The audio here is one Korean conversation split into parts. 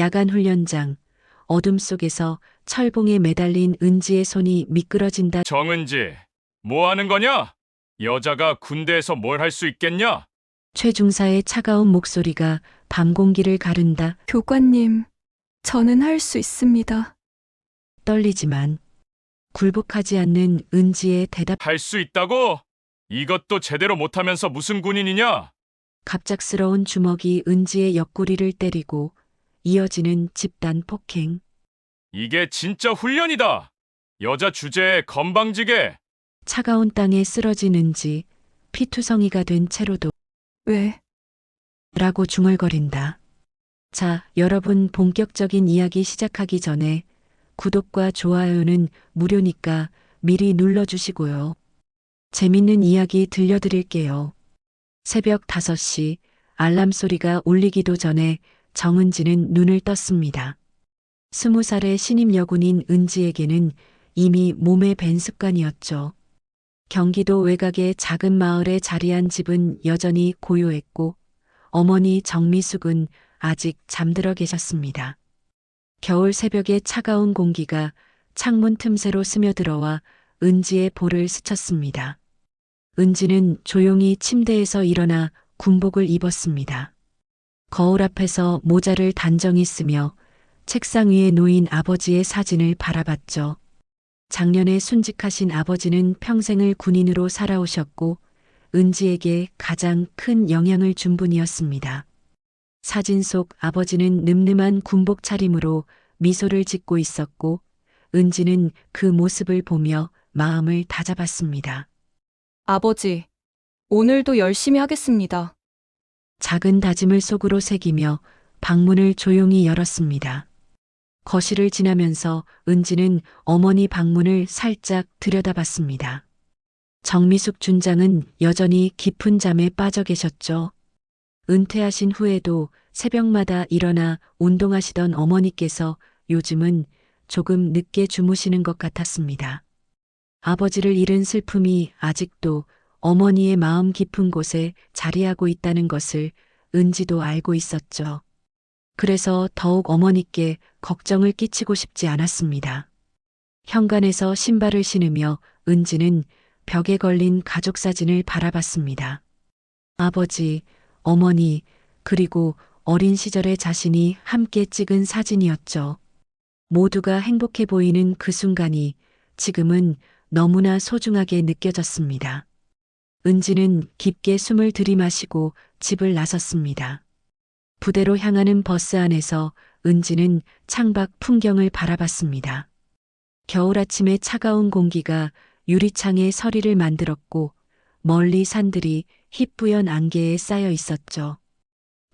야간 훈련장, 어둠 속에서 철봉에 매달린 은지의 손이 미끄러진다. 정은지, 뭐 하는 거냐? 여자가 군대에서 뭘 할 수 있겠냐? 최 중사의 차가운 목소리가 밤 공기를 가른다. 교관님, 저는 할 수 있습니다. 떨리지만 굴복하지 않는 은지의 대답. 할 수 있다고? 이것도 제대로 못하면서 무슨 군인이냐? 갑작스러운 주먹이 은지의 옆구리를 때리고 이어지는 집단 폭행. 이게 진짜 훈련이다. 여자 주제에 건방지게. 차가운 땅에 쓰러진 은지, 피투성이가 된 채로도 왜? 라고 중얼거린다. 자, 여러분 본격적인 이야기 시작하기 전에 구독과 좋아요는 무료니까 미리 눌러주시고요. 재밌는 이야기 들려드릴게요. 새벽 5시 알람 소리가 울리기도 전에 정은지는 눈을 떴습니다. 20살의 신임 여군인 은지에게는 이미 몸에 밴 습관이었죠. 경기도 외곽의 작은 마을에 자리한 집은 여전히 고요했고 어머니 정미숙은 아직 잠들어 계셨습니다. 겨울 새벽의 차가운 공기가 창문 틈새로 스며들어와 은지의 볼을 스쳤습니다. 은지는 조용히 침대에서 일어나 군복을 입었습니다. 거울 앞에서 모자를 단정히 쓰며 책상 위에 놓인 아버지의 사진을 바라봤죠. 작년에 순직하신 아버지는 평생을 군인으로 살아오셨고 은지에게 가장 큰 영향을 준 분이었습니다. 사진 속 아버지는 늠름한 군복 차림으로 미소를 짓고 있었고 은지는 그 모습을 보며 마음을 다잡았습니다. 아버지, 오늘도 열심히 하겠습니다. 작은 다짐을 속으로 새기며 방문을 조용히 열었습니다. 거실을 지나면서 은지는 어머니 방문을 살짝 들여다봤습니다. 정미숙 준장은 여전히 깊은 잠에 빠져 계셨죠. 은퇴하신 후에도 새벽마다 일어나 운동하시던 어머니께서 요즘은 조금 늦게 주무시는 것 같았습니다. 아버지를 잃은 슬픔이 아직도 어머니의 마음 깊은 곳에 자리하고 있다는 것을 은지도 알고 있었죠. 그래서 더욱 어머니께 걱정을 끼치고 싶지 않았습니다. 현관에서 신발을 신으며 은지는 벽에 걸린 가족 사진을 바라봤습니다. 아버지, 어머니, 그리고 어린 시절의 자신이 함께 찍은 사진이었죠. 모두가 행복해 보이는 그 순간이 지금은 너무나 소중하게 느껴졌습니다. 은지는 깊게 숨을 들이마시고 집을 나섰습니다. 부대로 향하는 버스 안에서 은지는 창밖 풍경을 바라봤습니다. 겨울 아침의 차가운 공기가 유리창에 서리를 만들었고 멀리 산들이 희뿌연 안개에 쌓여 있었죠.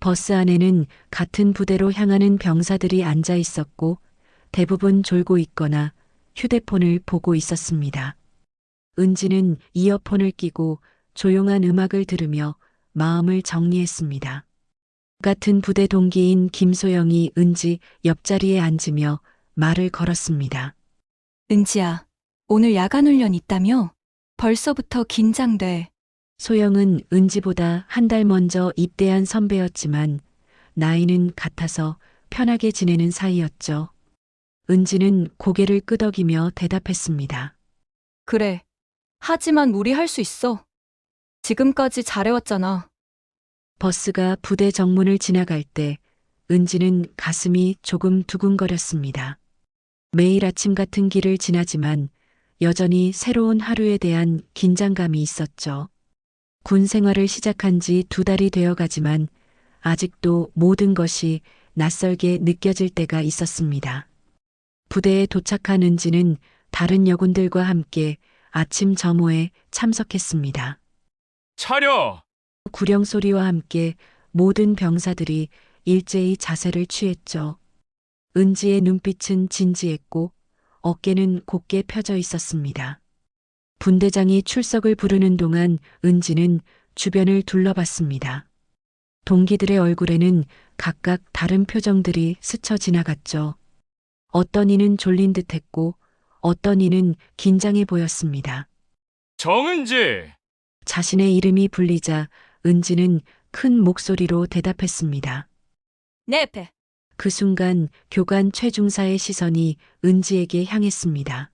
버스 안에는 같은 부대로 향하는 병사들이 앉아 있었고 대부분 졸고 있거나 휴대폰을 보고 있었습니다. 은지는 이어폰을 끼고 조용한 음악을 들으며 마음을 정리했습니다. 같은 부대 동기인 김소영이 은지 옆자리에 앉으며 말을 걸었습니다. 은지야, 오늘 야간 훈련 있다며? 벌써부터 긴장돼. 소영은 은지보다 한 달 먼저 입대한 선배였지만 나이는 같아서 편하게 지내는 사이였죠. 은지는 고개를 끄덕이며 대답했습니다. 그래. 하지만 우리 할 수 있어. 지금까지 잘해왔잖아. 버스가 부대 정문을 지나갈 때 은지는 가슴이 조금 두근거렸습니다. 매일 아침 같은 길을 지나지만 여전히 새로운 하루에 대한 긴장감이 있었죠. 군 생활을 시작한 지 2달이 되어 가지만 아직도 모든 것이 낯설게 느껴질 때가 있었습니다. 부대에 도착한 은지는 다른 여군들과 함께 아침 점호에 참석했습니다. 차려! 구령 소리와 함께 모든 병사들이 일제히 자세를 취했죠. 은지의 눈빛은 진지했고 어깨는 곧게 펴져 있었습니다. 분대장이 출석을 부르는 동안 은지는 주변을 둘러봤습니다. 동기들의 얼굴에는 각각 다른 표정들이 스쳐 지나갔죠. 어떤 이는 졸린 듯했고 어떤 이는 긴장해 보였습니다. 정은지! 자신의 이름이 불리자 은지는 큰 목소리로 대답했습니다. 네, 배. 그 순간 교관 최중사의 시선이 은지에게 향했습니다.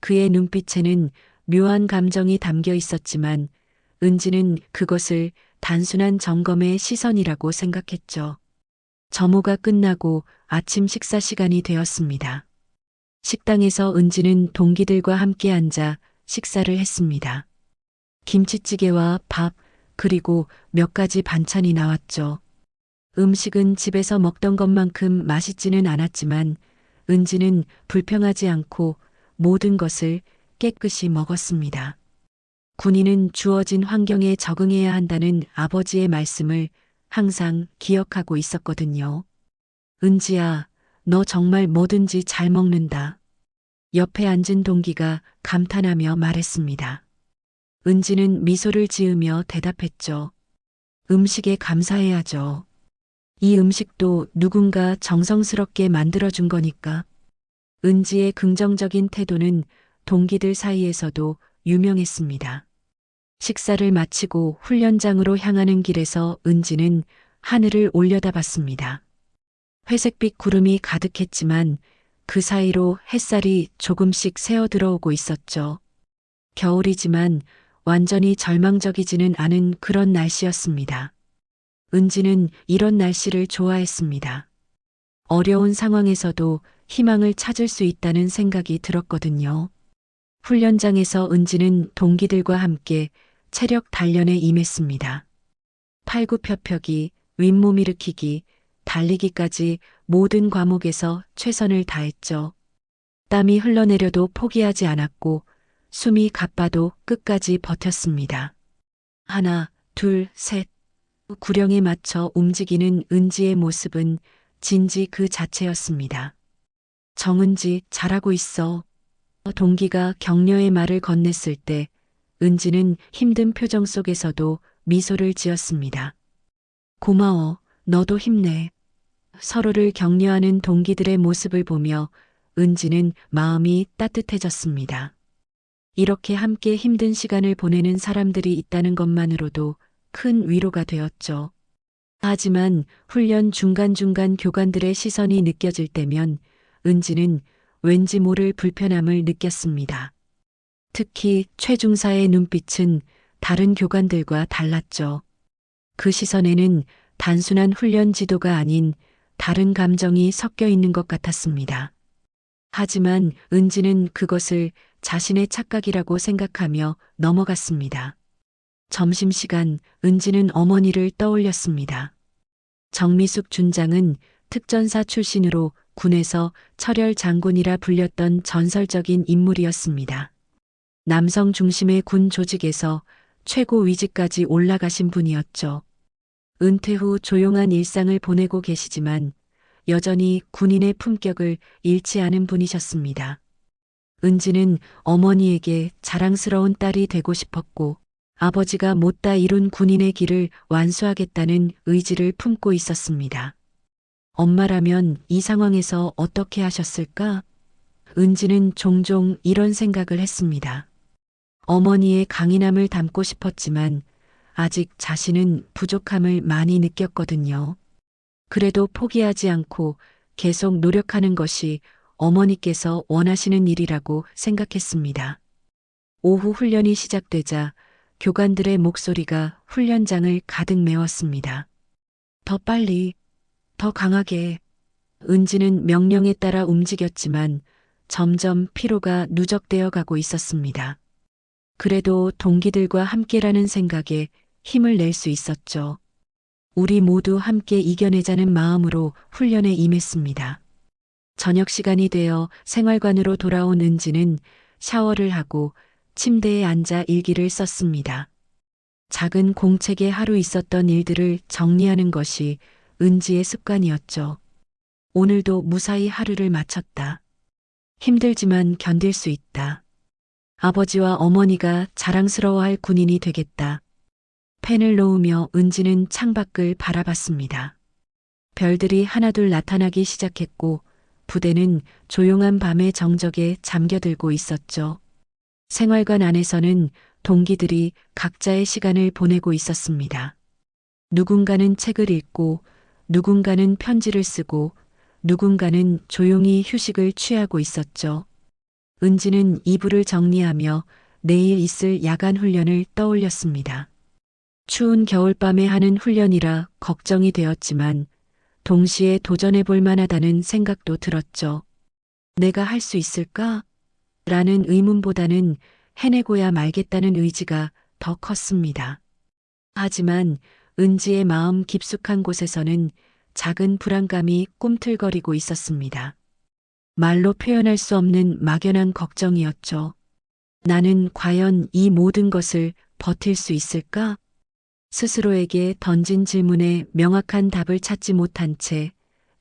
그의 눈빛에는 묘한 감정이 담겨 있었지만 은지는 그것을 단순한 점검의 시선이라고 생각했죠. 점호가 끝나고 아침 식사 시간이 되었습니다. 식당에서 은지는 동기들과 함께 앉아 식사를 했습니다. 김치찌개와 밥, 그리고 몇 가지 반찬이 나왔죠. 음식은 집에서 먹던 것만큼 맛있지는 않았지만 은지는 불평하지 않고 모든 것을 깨끗이 먹었습니다. 군인은 주어진 환경에 적응해야 한다는 아버지의 말씀을 항상 기억하고 있었거든요. 은지야, 너 정말 뭐든지 잘 먹는다. 옆에 앉은 동기가 감탄하며 말했습니다. 은지는 미소를 지으며 대답했죠. 음식에 감사해야죠. 이 음식도 누군가 정성스럽게 만들어준 거니까. 은지의 긍정적인 태도는 동기들 사이에서도 유명했습니다. 식사를 마치고 훈련장으로 향하는 길에서 은지는 하늘을 올려다봤습니다. 회색빛 구름이 가득했지만 그 사이로 햇살이 조금씩 새어 들어오고 있었죠. 겨울이지만 완전히 절망적이지는 않은 그런 날씨였습니다. 은지는 이런 날씨를 좋아했습니다. 어려운 상황에서도 희망을 찾을 수 있다는 생각이 들었거든요. 훈련장에서 은지는 동기들과 함께 체력 단련에 임했습니다. 팔굽혀펴기, 윗몸 일으키기, 달리기까지 모든 과목에서 최선을 다했죠. 땀이 흘러내려도 포기하지 않았고 숨이 가빠도 끝까지 버텼습니다. 하나, 둘, 셋. 구령에 맞춰 움직이는 은지의 모습은 진지 그 자체였습니다. 정은지, 잘하고 있어. 동기가 격려의 말을 건넸을 때 은지는 힘든 표정 속에서도 미소를 지었습니다. 고마워, 너도 힘내. 서로를 격려하는 동기들의 모습을 보며 은지는 마음이 따뜻해졌습니다. 이렇게 함께 힘든 시간을 보내는 사람들이 있다는 것만으로도 큰 위로가 되었죠. 하지만 훈련 중간중간 교관들의 시선이 느껴질 때면 은지는 왠지 모를 불편함을 느꼈습니다. 특히 최중사의 눈빛은 다른 교관들과 달랐죠. 그 시선에는 단순한 훈련 지도가 아닌 다른 감정이 섞여 있는 것 같았습니다. 하지만 은지는 그것을 자신의 착각이라고 생각하며 넘어갔습니다. 점심시간 은지는 어머니를 떠올렸습니다. 정미숙 준장은 특전사 출신으로 군에서 철혈 장군이라 불렸던 전설적인 인물이었습니다. 남성 중심의 군 조직에서 최고 위직까지 올라가신 분이었죠. 은퇴 후 조용한 일상을 보내고 계시지만 여전히 군인의 품격을 잃지 않은 분이셨습니다. 은지는 어머니에게 자랑스러운 딸이 되고 싶었고 아버지가 못다 이룬 군인의 길을 완수하겠다는 의지를 품고 있었습니다. 엄마라면 이 상황에서 어떻게 하셨을까? 은지는 종종 이런 생각을 했습니다. 어머니의 강인함을 닮고 싶었지만 아직 자신은 부족함을 많이 느꼈거든요. 그래도 포기하지 않고 계속 노력하는 것이 어머니께서 원하시는 일이라고 생각했습니다. 오후 훈련이 시작되자 교관들의 목소리가 훈련장을 가득 메웠습니다. 더 빨리, 더 강하게. 은지는 명령에 따라 움직였지만 점점 피로가 누적되어 가고 있었습니다. 그래도 동기들과 함께라는 생각에 힘을 낼 수 있었죠. 우리 모두 함께 이겨내자는 마음으로 훈련에 임했습니다. 저녁 시간이 되어 생활관으로 돌아온 은지는 샤워를 하고 침대에 앉아 일기를 썼습니다. 작은 공책에 하루 있었던 일들을 정리하는 것이 은지의 습관이었죠. 오늘도 무사히 하루를 마쳤다. 힘들지만 견딜 수 있다. 아버지와 어머니가 자랑스러워할 군인이 되겠다. 펜을 놓으며 은지는 창밖을 바라봤습니다. 별들이 하나둘 나타나기 시작했고 부대는 조용한 밤의 정적에 잠겨들고 있었죠. 생활관 안에서는 동기들이 각자의 시간을 보내고 있었습니다. 누군가는 책을 읽고 누군가는 편지를 쓰고 누군가는 조용히 휴식을 취하고 있었죠. 은지는 이불을 정리하며 내일 있을 야간 훈련을 떠올렸습니다. 추운 겨울밤에 하는 훈련이라 걱정이 되었지만 동시에 도전해 볼 만하다는 생각도 들었죠. 내가 할 수 있을까? 라는 의문보다는 해내고야 말겠다는 의지가 더 컸습니다. 하지만 은지의 마음 깊숙한 곳에서는 작은 불안감이 꿈틀거리고 있었습니다. 말로 표현할 수 없는 막연한 걱정이었죠. 나는 과연 이 모든 것을 버틸 수 있을까? 스스로에게 던진 질문에 명확한 답을 찾지 못한 채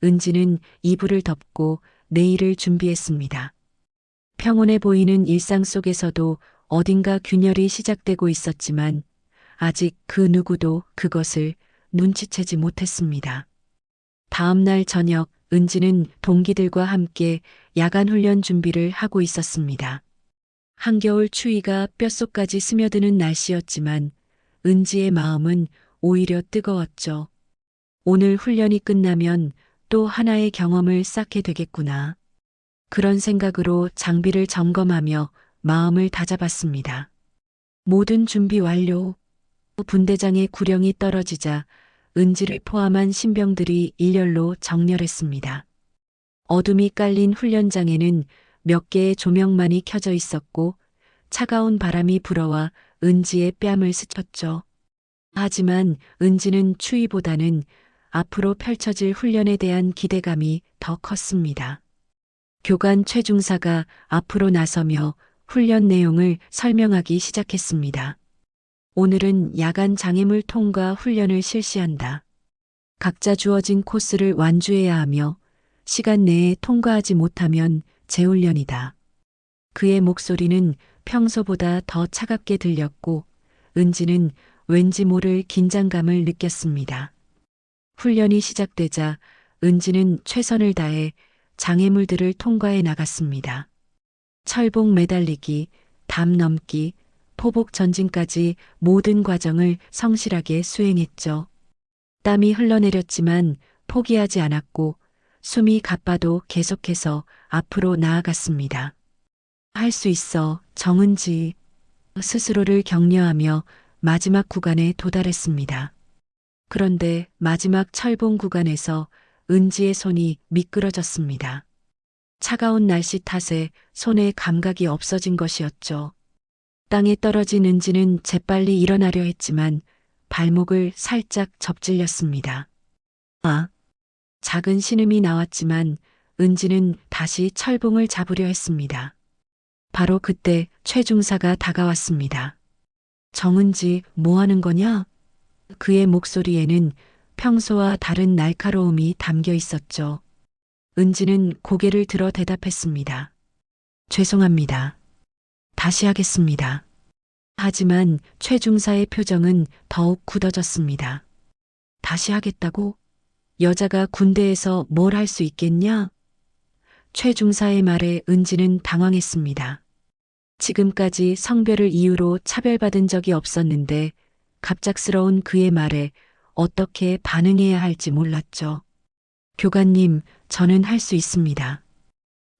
은지는 이불을 덮고 내일을 준비했습니다. 평온해 보이는 일상 속에서도 어딘가 균열이 시작되고 있었지만 아직 그 누구도 그것을 눈치채지 못했습니다. 다음 날 저녁 은지는 동기들과 함께 야간 훈련 준비를 하고 있었습니다. 한겨울 추위가 뼛속까지 스며드는 날씨였지만 은지의 마음은 오히려 뜨거웠죠. 오늘 훈련이 끝나면 또 하나의 경험을 쌓게 되겠구나. 그런 생각으로 장비를 점검하며 마음을 다잡았습니다. 모든 준비 완료. 분대장의 구령이 떨어지자 은지를 포함한 신병들이 일렬로 정렬했습니다. 어둠이 깔린 훈련장에는 몇 개의 조명만이 켜져 있었고 차가운 바람이 불어와 은지의 뺨을 스쳤죠. 하지만 은지는 추위보다는 앞으로 펼쳐질 훈련에 대한 기대감이 더 컸습니다. 교관 최중사가 앞으로 나서며 훈련 내용을 설명하기 시작했습니다. 오늘은 야간 장애물 통과 훈련을 실시한다. 각자 주어진 코스를 완주해야 하며 시간 내에 통과하지 못하면 재훈련이다. 그의 목소리는 평소보다 더 차갑게 들렸고 은지는 왠지 모를 긴장감을 느꼈습니다. 훈련이 시작되자 은지는 최선을 다해 장애물들을 통과해 나갔습니다. 철봉 매달리기, 담 넘기, 포복 전진까지 모든 과정을 성실하게 수행했죠. 땀이 흘러내렸지만 포기하지 않았고 숨이 가빠도 계속해서 앞으로 나아갔습니다. 할 수 있어, 정은지. 스스로를 격려하며 마지막 구간에 도달했습니다. 그런데 마지막 철봉 구간에서 은지의 손이 미끄러졌습니다. 차가운 날씨 탓에 손에 감각이 없어진 것이었죠. 땅에 떨어진 은지는 재빨리 일어나려 했지만 발목을 살짝 접질렸습니다. 작은 신음이 나왔지만 은지는 다시 철봉을 잡으려 했습니다. 바로 그때 최중사가 다가왔습니다. 정은지, 뭐 하는 거냐? 그의 목소리에는 평소와 다른 날카로움이 담겨 있었죠. 은지는 고개를 들어 대답했습니다. 죄송합니다. 다시 하겠습니다. 하지만 최중사의 표정은 더욱 굳어졌습니다. 다시 하겠다고? 여자가 군대에서 뭘 할 수 있겠냐? 최중사의 말에 은지는 당황했습니다. 지금까지 성별을 이유로 차별받은 적이 없었는데 갑작스러운 그의 말에 어떻게 반응해야 할지 몰랐죠. 교관님, 저는 할 수 있습니다.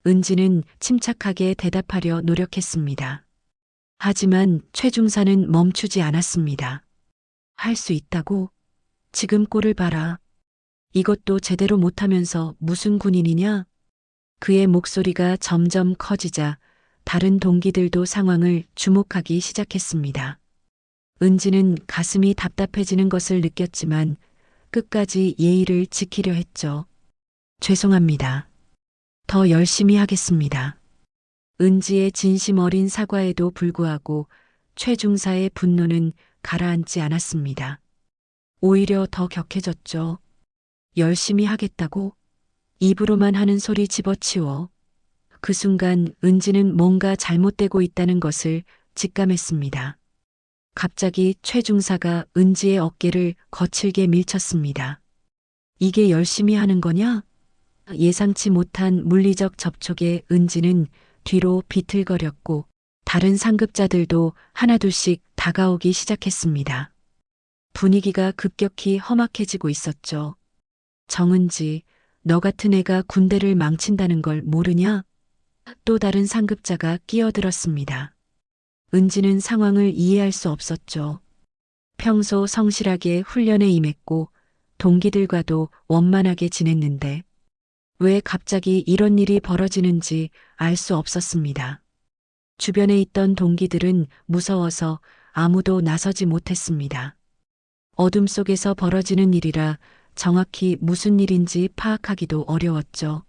은지는 침착하게 대답하려 노력했습니다. 하지만 최중사는 멈추지 않았습니다. 할 수 있다고? 지금 꼴을 봐라. 이것도 제대로 못하면서 무슨 군인이냐? 그의 목소리가 점점 커지자 다른 동기들도 상황을 주목하기 시작했습니다. 은지는 가슴이 답답해지는 것을 느꼈지만 끝까지 예의를 지키려 했죠. 죄송합니다. 더 열심히 하겠습니다. 은지의 진심 어린 사과에도 불구하고 최중사의 분노는 가라앉지 않았습니다. 오히려 더 격해졌죠. 열심히 하겠다고? 입으로만 하는 소리 집어치워. 그 순간 은지는 뭔가 잘못되고 있다는 것을 직감했습니다. 갑자기 최중사가 은지의 어깨를 거칠게 밀쳤습니다. 이게 열심히 하는 거냐? 예상치 못한 물리적 접촉에 은지는 뒤로 비틀거렸고 다른 상급자들도 하나둘씩 다가오기 시작했습니다. 분위기가 급격히 험악해지고 있었죠. 정은지, 너 같은 애가 군대를 망친다는 걸 모르냐? 또 다른 상급자가 끼어들었습니다. 은지는 상황을 이해할 수 없었죠. 평소 성실하게 훈련에 임했고 동기들과도 원만하게 지냈는데 왜 갑자기 이런 일이 벌어지는지 알 수 없었습니다. 주변에 있던 동기들은 무서워서 아무도 나서지 못했습니다. 어둠 속에서 벌어지는 일이라 정확히 무슨 일인지 파악하기도 어려웠죠.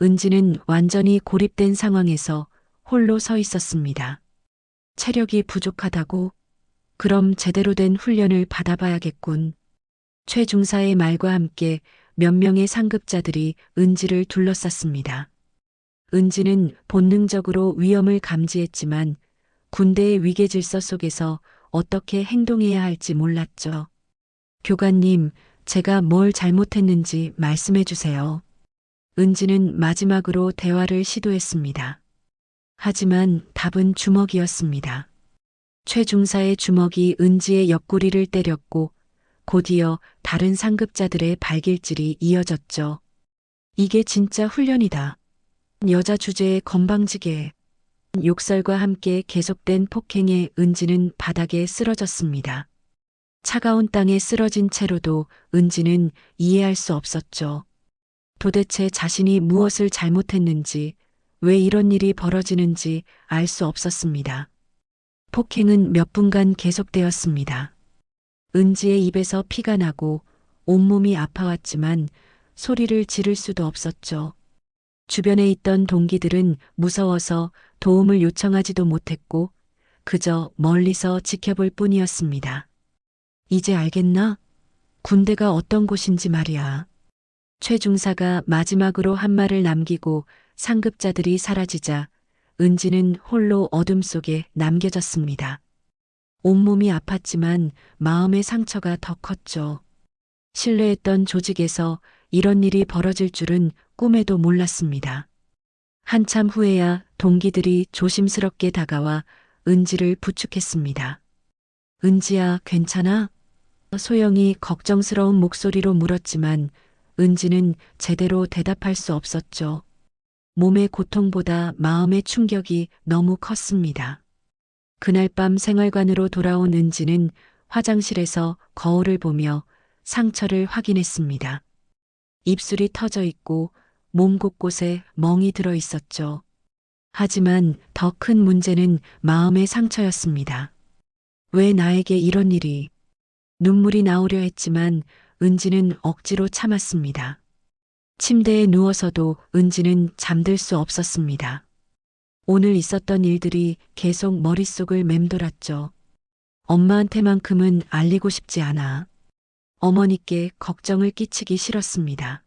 은지는 완전히 고립된 상황에서 홀로 서 있었습니다. 체력이 부족하다고? 그럼 제대로 된 훈련을 받아봐야겠군. 최 중사의 말과 함께 몇 명의 상급자들이 은지를 둘러쌌습니다. 은지는 본능적으로 위험을 감지했지만 군대의 위계 질서 속에서 어떻게 행동해야 할지 몰랐죠. 교관님, 제가 뭘 잘못했는지 말씀해 주세요. 은지는 마지막으로 대화를 시도했습니다. 하지만 답은 주먹이었습니다. 최 중사의 주먹이 은지의 옆구리를 때렸고 곧이어 다른 상급자들의 발길질이 이어졌죠. 이게 진짜 훈련이다. 여자 주제에 건방지게. 욕설과 함께 계속된 폭행에 은지는 바닥에 쓰러졌습니다. 차가운 땅에 쓰러진 채로도 은지는 이해할 수 없었죠. 도대체 자신이 무엇을 잘못했는지, 왜 이런 일이 벌어지는지 알 수 없었습니다. 폭행은 몇 분간 계속되었습니다. 은지의 입에서 피가 나고 온몸이 아파왔지만 소리를 지를 수도 없었죠. 주변에 있던 동기들은 무서워서 도움을 요청하지도 못했고 그저 멀리서 지켜볼 뿐이었습니다. 이제 알겠나? 군대가 어떤 곳인지 말이야. 최 중사가 마지막으로 한 말을 남기고 상급자들이 사라지자 은지는 홀로 어둠 속에 남겨졌습니다. 온몸이 아팠지만 마음의 상처가 더 컸죠. 신뢰했던 조직에서 이런 일이 벌어질 줄은 꿈에도 몰랐습니다. 한참 후에야 동기들이 조심스럽게 다가와 은지를 부축했습니다. 은지야, 괜찮아? 소영이 걱정스러운 목소리로 물었지만 은지는 제대로 대답할 수 없었죠. 몸의 고통보다 마음의 충격이 너무 컸습니다. 그날 밤 생활관으로 돌아온 은지는 화장실에서 거울을 보며 상처를 확인했습니다. 입술이 터져 있고 몸 곳곳에 멍이 들어 있었죠. 하지만 더 큰 문제는 마음의 상처였습니다. 왜 나에게 이런 일이? 눈물이 나오려 했지만 은지는 억지로 참았습니다. 침대에 누워서도 은지는 잠들 수 없었습니다. 오늘 있었던 일들이 계속 머릿속을 맴돌았죠. 엄마한테만큼은 알리고 싶지 않아. 어머니께 걱정을 끼치기 싫었습니다.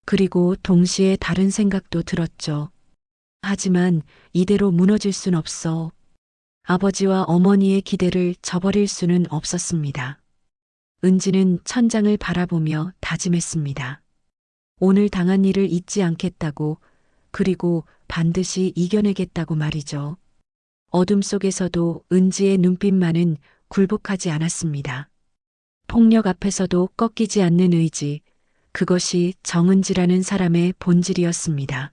그리고 동시에 다른 생각도 들었죠. 하지만 이대로 무너질 순 없어. 아버지와 어머니의 기대를 저버릴 수는 없었습니다. 은지는 천장을 바라보며 다짐했습니다. 오늘 당한 일을 잊지 않겠다고, 그리고 반드시 이겨내겠다고 말이죠. 어둠 속에서도 은지의 눈빛만은 굴복하지 않았습니다. 폭력 앞에서도 꺾이지 않는 의지, 그것이 정은지라는 사람의 본질이었습니다.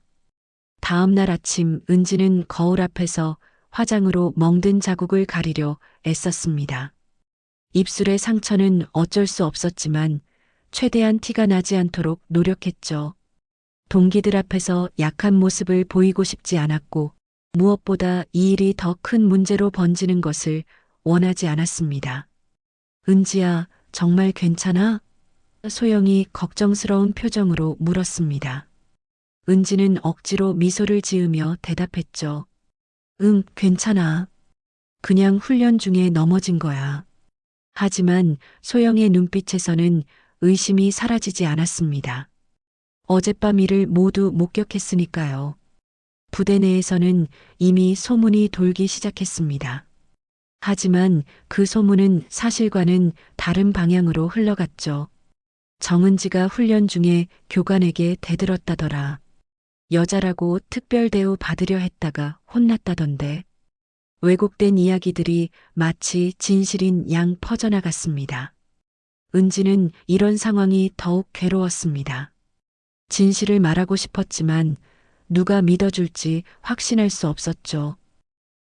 다음 날 아침 은지는 거울 앞에서 화장으로 멍든 자국을 가리려 애썼습니다. 입술의 상처는 어쩔 수 없었지만 최대한 티가 나지 않도록 노력했죠. 동기들 앞에서 약한 모습을 보이고 싶지 않았고 무엇보다 이 일이 더 큰 문제로 번지는 것을 원하지 않았습니다. 은지야, 정말 괜찮아? 소영이 걱정스러운 표정으로 물었습니다. 은지는 억지로 미소를 지으며 대답했죠. 응, 괜찮아. 그냥 훈련 중에 넘어진 거야. 하지만 소영의 눈빛에서는 의심이 사라지지 않았습니다. 어젯밤 일을 모두 목격했으니까요. 부대 내에서는 이미 소문이 돌기 시작했습니다. 하지만 그 소문은 사실과는 다른 방향으로 흘러갔죠. 정은지가 훈련 중에 교관에게 대들었다더라. 여자라고 특별 대우 받으려 했다가 혼났다던데. 왜곡된 이야기들이 마치 진실인 양 퍼져나갔습니다. 은지는 이런 상황이 더욱 괴로웠습니다. 진실을 말하고 싶었지만 누가 믿어줄지 확신할 수 없었죠.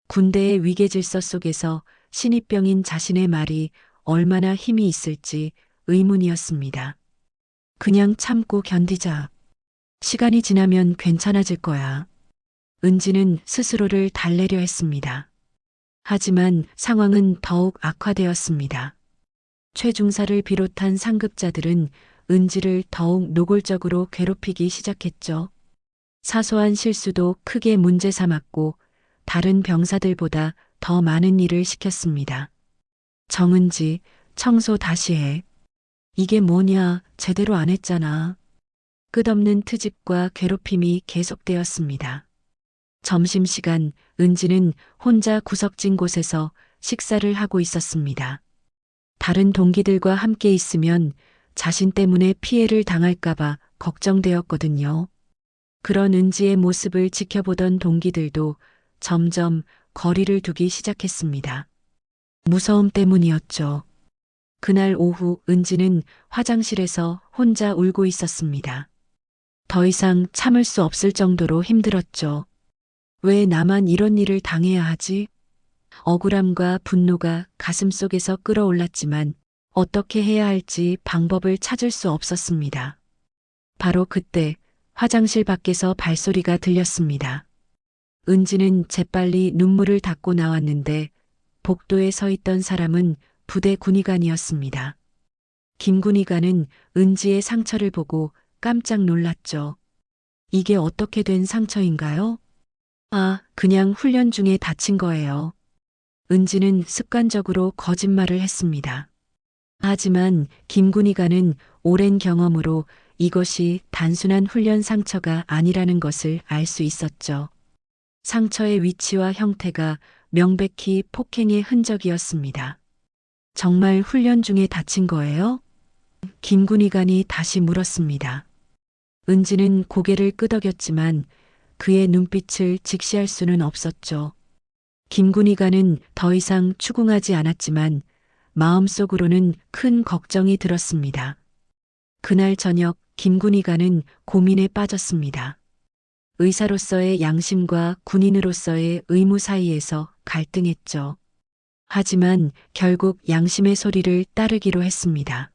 군대의 위계 질서 속에서 신입병인 자신의 말이 얼마나 힘이 있을지 의문이었습니다. 그냥 참고 견디자. 시간이 지나면 괜찮아질 거야. 은지는 스스로를 달래려 했습니다. 하지만 상황은 더욱 악화되었습니다. 최중사를 비롯한 상급자들은 은지를 더욱 노골적으로 괴롭히기 시작했죠. 사소한 실수도 크게 문제 삼았고 다른 병사들보다 더 많은 일을 시켰습니다. 정은지, 청소 다시 해. 이게 뭐냐, 제대로 안 했잖아. 끝없는 트집과 괴롭힘이 계속되었습니다. 점심시간 은지는 혼자 구석진 곳에서 식사를 하고 있었습니다. 다른 동기들과 함께 있으면 자신 때문에 피해를 당할까봐 걱정되었거든요. 그런 은지의 모습을 지켜보던 동기들도 점점 거리를 두기 시작했습니다. 무서움 때문이었죠. 그날 오후 은지는 화장실에서 혼자 울고 있었습니다. 더 이상 참을 수 없을 정도로 힘들었죠. 왜 나만 이런 일을 당해야 하지? 억울함과 분노가 가슴속에서 끌어올랐지만 어떻게 해야 할지 방법을 찾을 수 없었습니다. 바로 그때 화장실 밖에서 발소리가 들렸습니다. 은지는 재빨리 눈물을 닦고 나왔는데 복도에 서 있던 사람은 부대 군의관이었습니다. 김 군의관은 은지의 상처를 보고 깜짝 놀랐죠. 이게 어떻게 된 상처인가요? 아, 그냥 훈련 중에 다친 거예요. 은지는 습관적으로 거짓말을 했습니다. 하지만 김 군의관은 오랜 경험으로 이것이 단순한 훈련 상처가 아니라는 것을 알 수 있었죠. 상처의 위치와 형태가 명백히 폭행의 흔적이었습니다. 정말 훈련 중에 다친 거예요? 김 군의관이 다시 물었습니다. 은지는 고개를 끄덕였지만 그의 눈빛을 직시할 수는 없었죠. 김 군의관은 더 이상 추궁하지 않았지만 마음속으로는 큰 걱정이 들었습니다. 그날 저녁 김 군의관은 고민에 빠졌습니다. 의사로서의 양심과 군인으로서의 의무 사이에서 갈등했죠. 하지만 결국 양심의 소리를 따르기로 했습니다.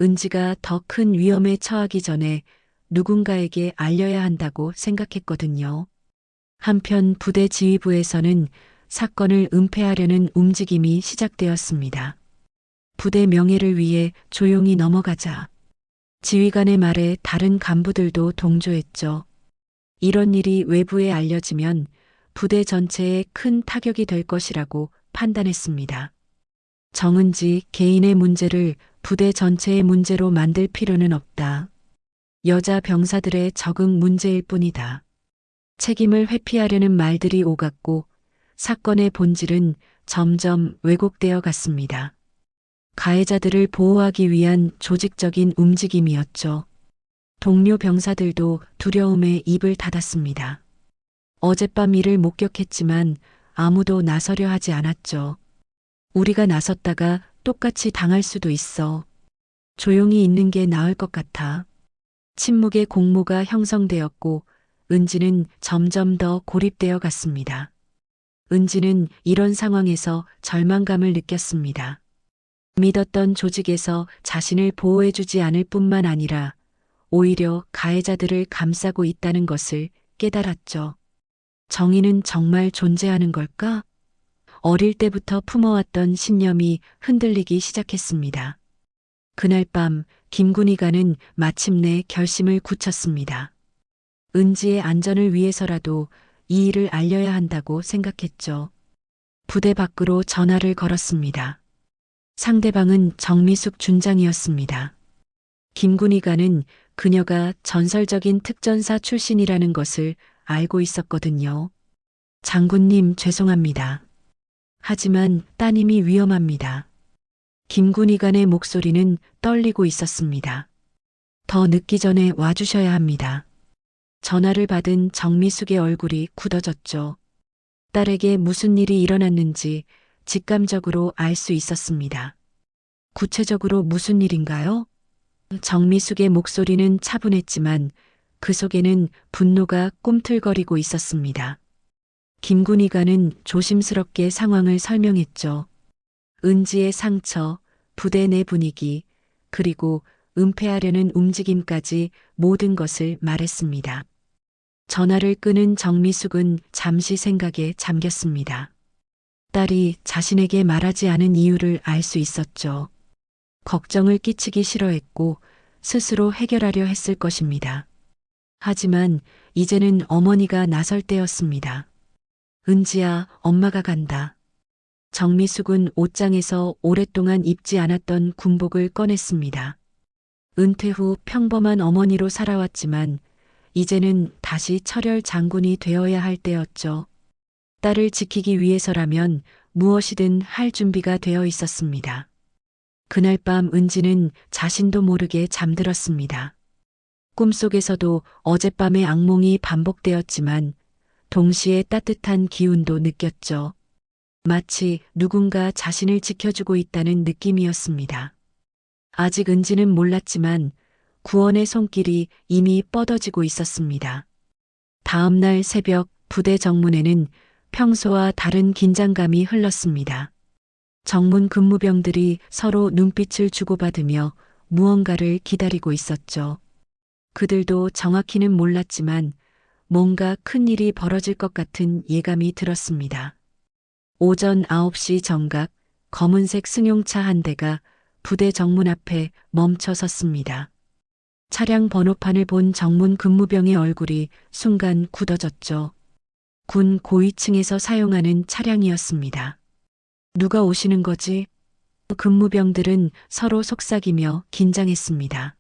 은지가 더 큰 위험에 처하기 전에 누군가에게 알려야 한다고 생각했거든요. 한편 부대 지휘부에서는 사건을 은폐하려는 움직임이 시작되었습니다. 부대 명예를 위해 조용히 넘어가자. 지휘관의 말에 다른 간부들도 동조했죠. 이런 일이 외부에 알려지면 부대 전체에 큰 타격이 될 것이라고 판단했습니다. 정은지 개인의 문제를 부대 전체의 문제로 만들 필요는 없다. 여자 병사들의 적응 문제일 뿐이다. 책임을 회피하려는 말들이 오갔고 사건의 본질은 점점 왜곡되어 갔습니다. 가해자들을 보호하기 위한 조직적인 움직임이었죠. 동료 병사들도 두려움에 입을 닫았습니다. 어젯밤 일을 목격했지만 아무도 나서려 하지 않았죠. 우리가 나섰다가 똑같이 당할 수도 있어. 조용히 있는 게 나을 것 같아. 침묵의 공모가 형성되었고 은지는 점점 더 고립되어 갔습니다. 은지는 이런 상황에서 절망감을 느꼈습니다. 믿었던 조직에서 자신을 보호해주지 않을 뿐만 아니라 오히려 가해자들을 감싸고 있다는 것을 깨달았죠. 정의는 정말 존재하는 걸까? 어릴 때부터 품어왔던 신념이 흔들리기 시작했습니다. 그날 밤 김 군의관은 마침내 결심을 굳혔습니다. 은지의 안전을 위해서라도 이 일을 알려야 한다고 생각했죠. 부대 밖으로 전화를 걸었습니다. 상대방은 정미숙 준장이었습니다. 김 군의관은 그녀가 전설적인 특전사 출신이라는 것을 알고 있었거든요. 장군님 죄송합니다. 하지만 따님이 위험합니다. 김 군의관의 목소리는 떨리고 있었습니다. 더 늦기 전에 와주셔야 합니다. 전화를 받은 정미숙의 얼굴이 굳어졌죠. 딸에게 무슨 일이 일어났는지 직감적으로 알 수 있었습니다. 구체적으로 무슨 일인가요? 정미숙의 목소리는 차분했지만 그 속에는 분노가 꿈틀거리고 있었습니다. 김군의관은 조심스럽게 상황을 설명했죠. 은지의 상처, 부대 내 분위기, 그리고 은폐하려는 움직임까지 모든 것을 말했습니다. 전화를 끄는 정미숙은 잠시 생각에 잠겼습니다. 딸이 자신에게 말하지 않은 이유를 알 수 있었죠. 걱정을 끼치기 싫어했고 스스로 해결하려 했을 것입니다. 하지만 이제는 어머니가 나설 때였습니다. 은지야, 엄마가 간다. 정미숙은 옷장에서 오랫동안 입지 않았던 군복을 꺼냈습니다. 은퇴 후 평범한 어머니로 살아왔지만 이제는 다시 철혈 장군이 되어야 할 때였죠. 딸을 지키기 위해서라면 무엇이든 할 준비가 되어 있었습니다. 그날 밤 은지는 자신도 모르게 잠들었습니다. 꿈속에서도 어젯밤의 악몽이 반복되었지만 동시에 따뜻한 기운도 느꼈죠. 마치 누군가 자신을 지켜주고 있다는 느낌이었습니다. 아직 은지는 몰랐지만 구원의 손길이 이미 뻗어지고 있었습니다. 다음 날 새벽 부대 정문에는 평소와 다른 긴장감이 흘렀습니다. 정문 근무병들이 서로 눈빛을 주고받으며 무언가를 기다리고 있었죠. 그들도 정확히는 몰랐지만 뭔가 큰 일이 벌어질 것 같은 예감이 들었습니다. 오전 9시 정각 검은색 승용차 한 대가 부대 정문 앞에 멈춰 섰습니다. 차량 번호판을 본 정문 근무병의 얼굴이 순간 굳어졌죠. 군 고위층에서 사용하는 차량이었습니다. 누가 오시는 거지? 근무병들은 서로 속삭이며 긴장했습니다.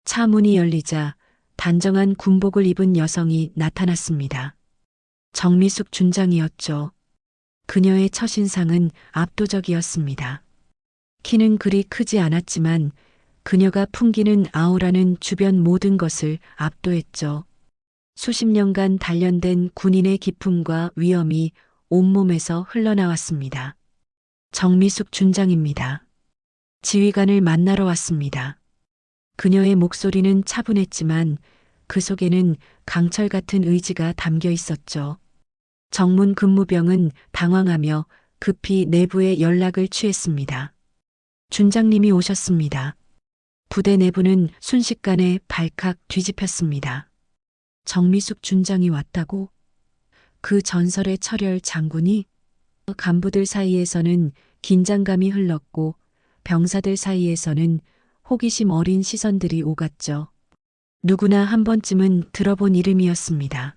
차 문이 열리자 단정한 군복을 입은 여성이 나타났습니다. 정미숙 준장이었죠. 그녀의 첫인상은 압도적이었습니다. 키는 그리 크지 않았지만 그녀가 풍기는 아우라는 주변 모든 것을 압도했죠. 수십 년간 단련된 군인의 기품과 위엄이 온몸에서 흘러나왔습니다. 정미숙 준장입니다. 지휘관을 만나러 왔습니다. 그녀의 목소리는 차분했지만 그 속에는 강철 같은 의지가 담겨 있었죠. 정문 근무병은 당황하며 급히 내부에 연락을 취했습니다. 준장님이 오셨습니다. 부대 내부는 순식간에 발칵 뒤집혔습니다. 정미숙 준장이 왔다고? 그 전설의 철혈 장군이? 간부들 사이에서는 긴장감이 흘렀고 병사들 사이에서는 호기심 어린 시선들이 오갔죠. 누구나 한 번쯤은 들어본 이름이었습니다.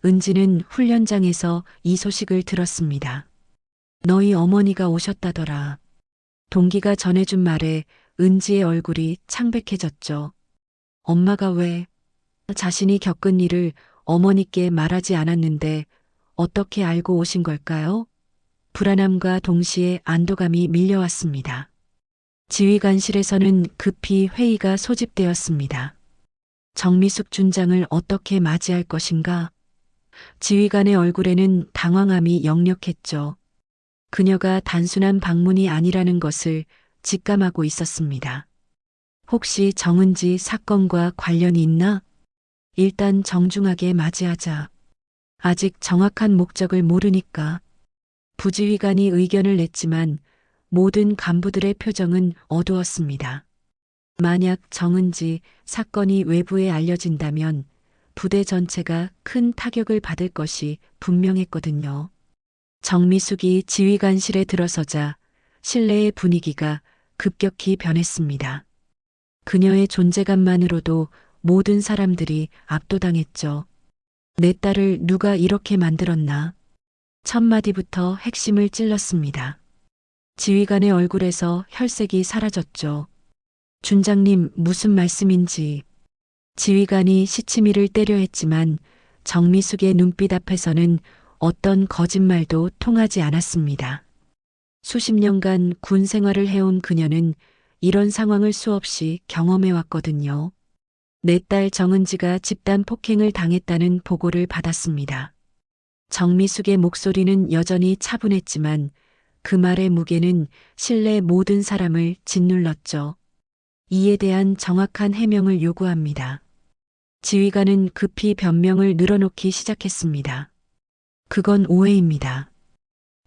은지는 훈련장에서 이 소식을 들었습니다. 너희 어머니가 오셨다더라. 동기가 전해준 말에 은지의 얼굴이 창백해졌죠. 엄마가 왜? 자신이 겪은 일을 어머니께 말하지 않았는데 어떻게 알고 오신 걸까요? 불안함과 동시에 안도감이 밀려왔습니다. 지휘관실에서는 급히 회의가 소집되었습니다. 정미숙 준장을 어떻게 맞이할 것인가? 지휘관의 얼굴에는 당황함이 역력했죠. 그녀가 단순한 방문이 아니라는 것을 직감하고 있었습니다. 혹시 정은지 사건과 관련이 있나? 일단 정중하게 맞이하자. 아직 정확한 목적을 모르니까. 부지휘관이 의견을 냈지만 모든 간부들의 표정은 어두웠습니다. 만약 정은지 사건이 외부에 알려진다면 부대 전체가 큰 타격을 받을 것이 분명했거든요. 정미숙이 지휘관실에 들어서자 실내의 분위기가 급격히 변했습니다. 그녀의 존재감만으로도 모든 사람들이 압도당했죠. 내 딸을 누가 이렇게 만들었나? 첫 마디부터 핵심을 찔렀습니다. 지휘관의 얼굴에서 혈색이 사라졌죠. 준장님, 무슨 말씀인지. 지휘관이 시치미를 때려 했지만 정미숙의 눈빛 앞에서는 어떤 거짓말도 통하지 않았습니다. 수십 년간 군 생활을 해온 그녀는 이런 상황을 수없이 경험해 왔거든요. 내 딸 정은지가 집단 폭행을 당했다는 보고를 받았습니다. 정미숙의 목소리는 여전히 차분했지만 그 말의 무게는 실내 모든 사람을 짓눌렀죠. 이에 대한 정확한 해명을 요구합니다. 지휘관은 급히 변명을 늘어놓기 시작했습니다. 그건 오해입니다.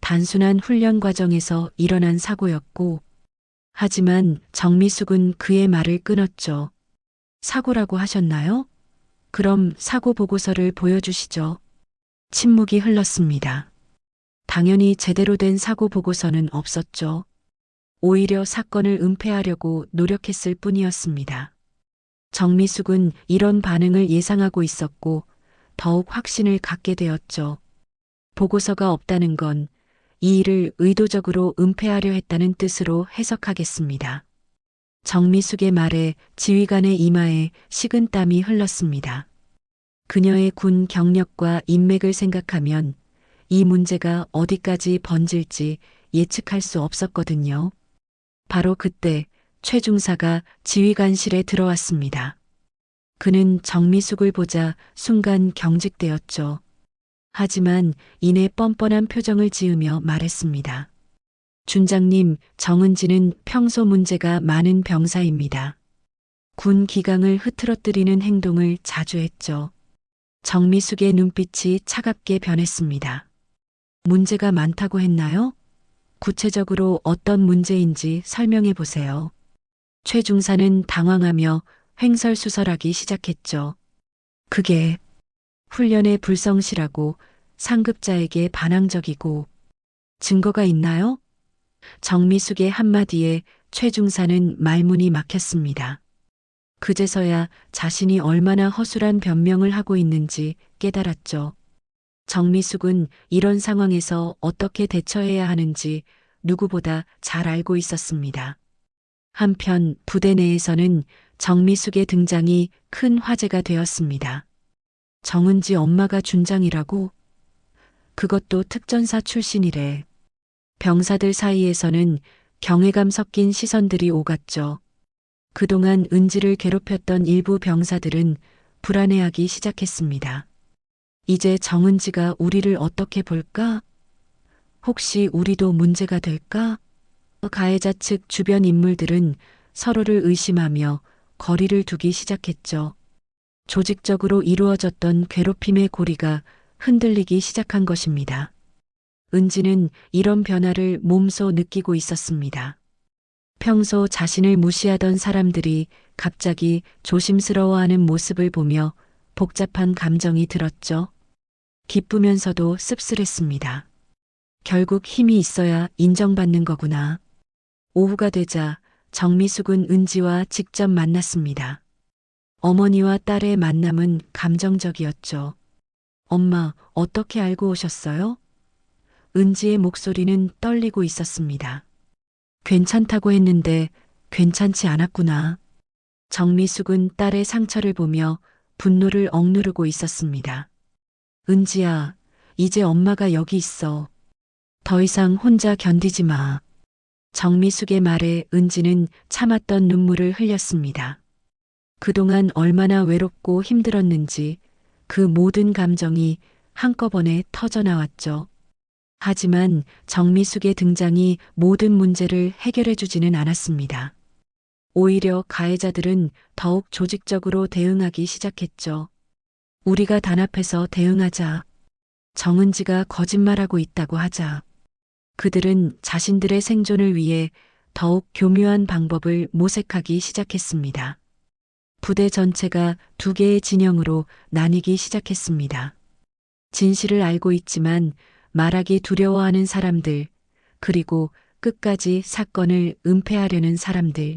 단순한 훈련 과정에서 일어난 사고였고, 하지만 정미숙은 그의 말을 끊었죠. 사고라고 하셨나요? 그럼 사고 보고서를 보여주시죠. 침묵이 흘렀습니다. 당연히 제대로 된 사고 보고서는 없었죠. 오히려 사건을 은폐하려고 노력했을 뿐이었습니다. 정미숙은 이런 반응을 예상하고 있었고 더욱 확신을 갖게 되었죠. 보고서가 없다는 건 이 일을 의도적으로 은폐하려 했다는 뜻으로 해석하겠습니다. 정미숙의 말에 지휘관의 이마에 식은땀이 흘렀습니다. 그녀의 군 경력과 인맥을 생각하면 이 문제가 어디까지 번질지 예측할 수 없었거든요. 바로 그때 최 중사가 지휘관실에 들어왔습니다. 그는 정미숙을 보자 순간 경직되었죠. 하지만 이내 뻔뻔한 표정을 지으며 말했습니다. 준장님, 정은지는 평소 문제가 많은 병사입니다. 군 기강을 흐트러뜨리는 행동을 자주 했죠. 정미숙의 눈빛이 차갑게 변했습니다. 문제가 많다고 했나요? 구체적으로 어떤 문제인지 설명해 보세요. 최 중사는 당황하며 횡설수설하기 시작했죠. 그게 훈련에 불성실하고 상급자에게 반항적이고 증거가 있나요? 정미숙의 한마디에 최 중사는 말문이 막혔습니다. 그제서야 자신이 얼마나 허술한 변명을 하고 있는지 깨달았죠. 정미숙은 이런 상황에서 어떻게 대처해야 하는지 누구보다 잘 알고 있었습니다. 한편 부대 내에서는 정미숙의 등장이 큰 화제가 되었습니다. 정은지 엄마가 준장이라고? 그것도 특전사 출신이래. 병사들 사이에서는 경외감 섞인 시선들이 오갔죠. 그동안 은지를 괴롭혔던 일부 병사들은 불안해하기 시작했습니다. 이제 정은지가 우리를 어떻게 볼까? 혹시 우리도 문제가 될까? 가해자 측 주변 인물들은 서로를 의심하며 거리를 두기 시작했죠. 조직적으로 이루어졌던 괴롭힘의 고리가 흔들리기 시작한 것입니다. 은지는 이런 변화를 몸소 느끼고 있었습니다. 평소 자신을 무시하던 사람들이 갑자기 조심스러워하는 모습을 보며 복잡한 감정이 들었죠. 기쁘면서도 씁쓸했습니다. 결국 힘이 있어야 인정받는 거구나. 오후가 되자 정미숙은 은지와 직접 만났습니다. 어머니와 딸의 만남은 감정적이었죠. 엄마, 어떻게 알고 오셨어요? 은지의 목소리는 떨리고 있었습니다. 괜찮다고 했는데 괜찮지 않았구나. 정미숙은 딸의 상처를 보며 분노를 억누르고 있었습니다. 은지야, 이제 엄마가 여기 있어. 더 이상 혼자 견디지 마. 정미숙의 말에 은지는 참았던 눈물을 흘렸습니다. 그동안 얼마나 외롭고 힘들었는지 그 모든 감정이 한꺼번에 터져나왔죠. 하지만 정미숙의 등장이 모든 문제를 해결해 주지는 않았습니다. 오히려 가해자들은 더욱 조직적으로 대응하기 시작했죠. 우리가 단합해서 대응하자. 정은지가 거짓말하고 있다고 하자. 그들은 자신들의 생존을 위해 더욱 교묘한 방법을 모색하기 시작했습니다. 부대 전체가 두 개의 진영으로 나뉘기 시작했습니다. 진실을 알고 있지만 말하기 두려워하는 사람들, 그리고 끝까지 사건을 은폐하려는 사람들.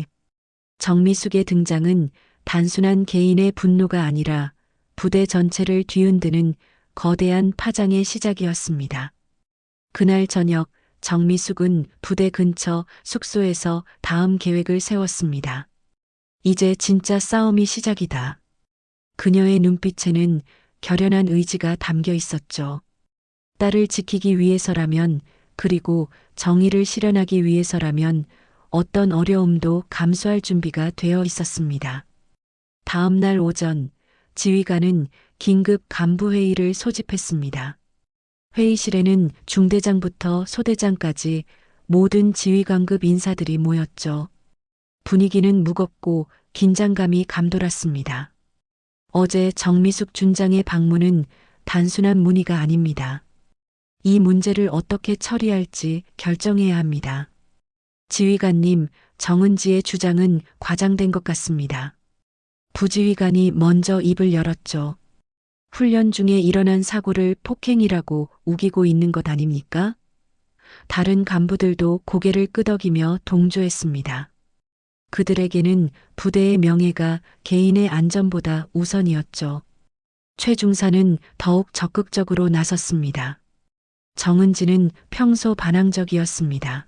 정미숙의 등장은 단순한 개인의 분노가 아니라 부대 전체를 뒤흔드는 거대한 파장의 시작이었습니다. 그날 저녁 정미숙은 부대 근처 숙소에서 다음 계획을 세웠습니다. 이제 진짜 싸움이 시작이다. 그녀의 눈빛에는 결연한 의지가 담겨 있었죠. 딸을 지키기 위해서라면, 그리고 정의를 실현하기 위해서라면 어떤 어려움도 감수할 준비가 되어 있었습니다. 다음 날 오전, 지휘관은 긴급 간부회의를 소집했습니다. 회의실에는 중대장부터 소대장까지 모든 지휘관급 인사들이 모였죠. 분위기는 무겁고 긴장감이 감돌았습니다. 어제 정미숙 준장의 방문은 단순한 문의가 아닙니다. 이 문제를 어떻게 처리할지 결정해야 합니다. 지휘관님, 정은지의 주장은 과장된 것 같습니다. 부지휘관이 먼저 입을 열었죠. 훈련 중에 일어난 사고를 폭행이라고 우기고 있는 것 아닙니까? 다른 간부들도 고개를 끄덕이며 동조했습니다. 그들에게는 부대의 명예가 개인의 안전보다 우선이었죠. 최 중사는 더욱 적극적으로 나섰습니다. 정은지는 평소 반항적이었습니다.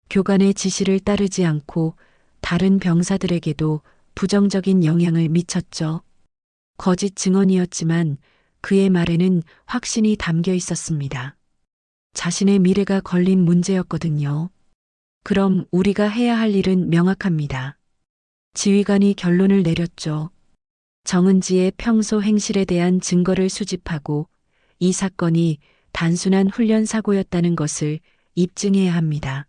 교관의 지시를 따르지 않고 다른 병사들에게도 부정적인 영향을 미쳤죠. 거짓 증언이었지만 그의 말에는 확신이 담겨 있었습니다. 자신의 미래가 걸린 문제였거든요. 그럼 우리가 해야 할 일은 명확합니다. 지휘관이 결론을 내렸죠. 정은지의 평소 행실에 대한 증거를 수집하고 이 사건이 단순한 훈련 사고였다는 것을 입증해야 합니다.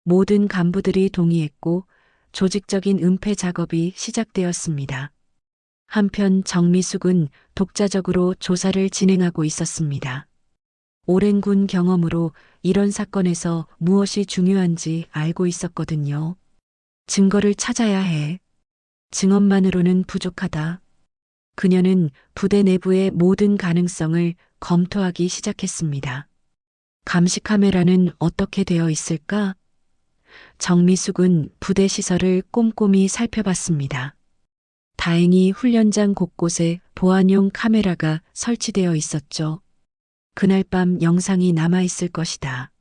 모든 간부들이 동의했고 조직적인 은폐 작업이 시작되었습니다. 한편 정미숙은 독자적으로 조사를 진행하고 있었습니다. 오랜 군 경험으로 이런 사건에서 무엇이 중요한지 알고 있었거든요. 증거를 찾아야 해. 증언만으로는 부족하다. 그녀는 부대 내부의 모든 가능성을 검토하기 시작했습니다. 감시 카메라는 어떻게 되어 있을까? 정미숙은 부대 시설을 꼼꼼히 살펴봤습니다. 다행히 훈련장 곳곳에 보안용 카메라가 설치되어 있었죠. 그날 밤 영상이 남아있을 것이다.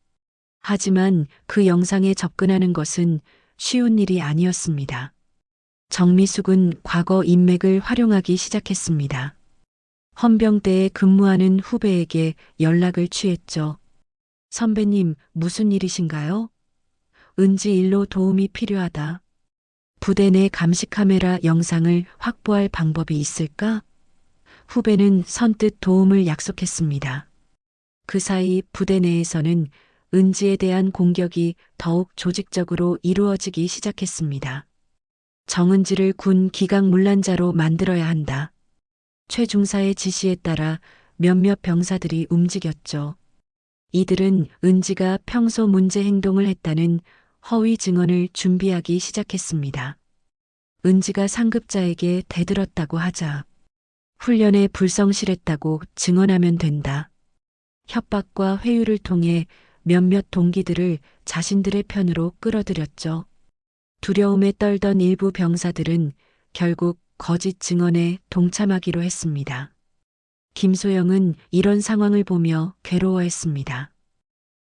하지만 그 영상에 접근하는 것은 쉬운 일이 아니었습니다. 정미숙은 과거 인맥을 활용하기 시작했습니다. 헌병대에 근무하는 후배에게 연락을 취했죠. 선배님, 무슨 일이신가요? 은지 일로 도움이 필요하다. 부대 내 감시 카메라 영상을 확보할 방법이 있을까? 후배는 선뜻 도움을 약속했습니다. 그 사이 부대 내에서는 은지에 대한 공격이 더욱 조직적으로 이루어지기 시작했습니다. 정은지를 군 기강문란자로 만들어야 한다. 최 중사의 지시에 따라 몇몇 병사들이 움직였죠. 이들은 은지가 평소 문제 행동을 했다는 허위 증언을 준비하기 시작했습니다. 은지가 상급자에게 대들었다고 하자. 훈련에 불성실했다고 증언하면 된다. 협박과 회유를 통해 몇몇 동기들을 자신들의 편으로 끌어들였죠. 두려움에 떨던 일부 병사들은 결국 거짓 증언에 동참하기로 했습니다. 김소영은 이런 상황을 보며 괴로워했습니다.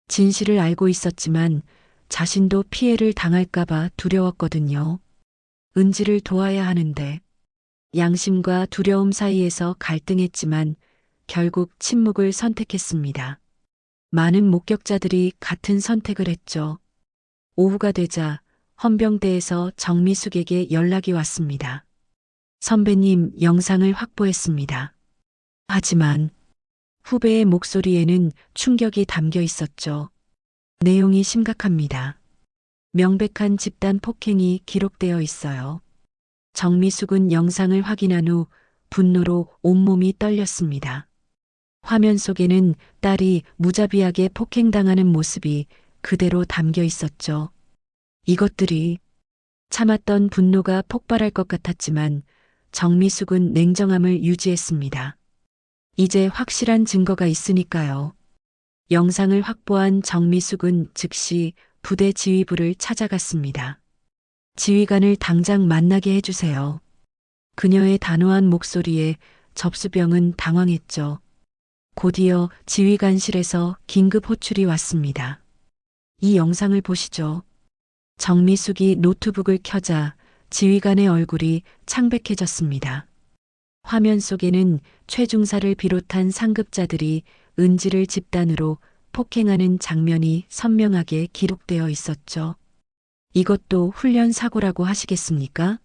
진실을 알고 있었지만 자신도 피해를 당할까봐 두려웠거든요. 은지를 도와야 하는데 양심과 두려움 사이에서 갈등했지만 결국 침묵을 선택했습니다. 많은 목격자들이 같은 선택을 했죠. 오후가 되자 헌병대에서 정미숙에게 연락이 왔습니다. 선배님, 영상을 확보했습니다. 하지만 후배의 목소리에는 충격이 담겨 있었죠. 내용이 심각합니다. 명백한 집단 폭행이 기록되어 있어요. 정미숙은 영상을 확인한 후 분노로 온몸이 떨렸습니다. 화면 속에는 딸이 무자비하게 폭행당하는 모습이 그대로 담겨 있었죠. 이것들이 참았던 분노가 폭발할 것 같았지만 정미숙은 냉정함을 유지했습니다. 이제 확실한 증거가 있으니까요. 영상을 확보한 정미숙은 즉시 부대 지휘부를 찾아갔습니다. 지휘관을 당장 만나게 해주세요. 그녀의 단호한 목소리에 접수병은 당황했죠. 곧이어 지휘관실에서 긴급 호출이 왔습니다. 이 영상을 보시죠. 정미숙이 노트북을 켜자 지휘관의 얼굴이 창백해졌습니다. 화면 속에는 최 중사를 비롯한 상급자들이 은지를 집단으로 폭행하는 장면이 선명하게 기록되어 있었죠. 이것도 훈련 사고라고 하시겠습니까?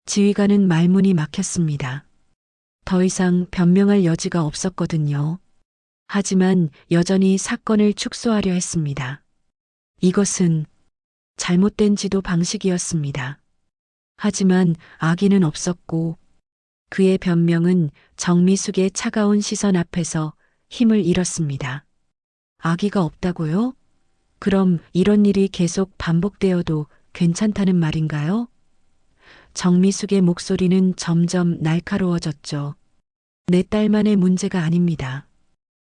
지휘관은 말문이 막혔습니다. 더 이상 변명할 여지가 없었거든요. 하지만 여전히 사건을 축소하려 했습니다. 이것은 잘못된 지도 방식이었습니다. 하지만 아기는 없었고 그의 변명은 정미숙의 차가운 시선 앞에서 힘을 잃었습니다. 아기가 없다고요? 그럼 이런 일이 계속 반복되어도 괜찮다는 말인가요? 정미숙의 목소리는 점점 날카로워졌죠. 내 딸만의 문제가 아닙니다.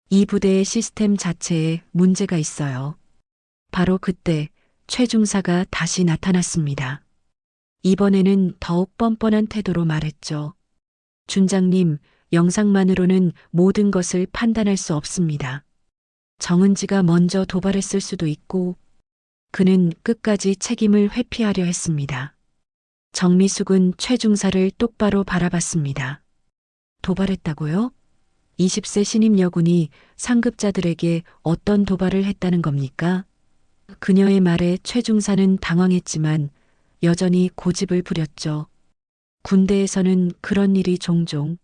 이 부대의 시스템 자체에 문제가 있어요. 바로 그때 최 중사가 다시 나타났습니다. 이번에는 더욱 뻔뻔한 태도로 말했죠. 준장님, 영상만으로는 모든 것을 판단할 수 없습니다. 정은지가 먼저 도발했을 수도 있고, 그는 끝까지 책임을 회피하려 했습니다. 정미숙은 최 중사를 똑바로 바라봤습니다. 도발했다고요? 20세 신임 여군이 상급자들에게 어떤 도발을 했다는 겁니까? 그녀의 말에 최 중사는 당황했지만 여전히 고집을 부렸죠. 군대에서는 그런 일이 종종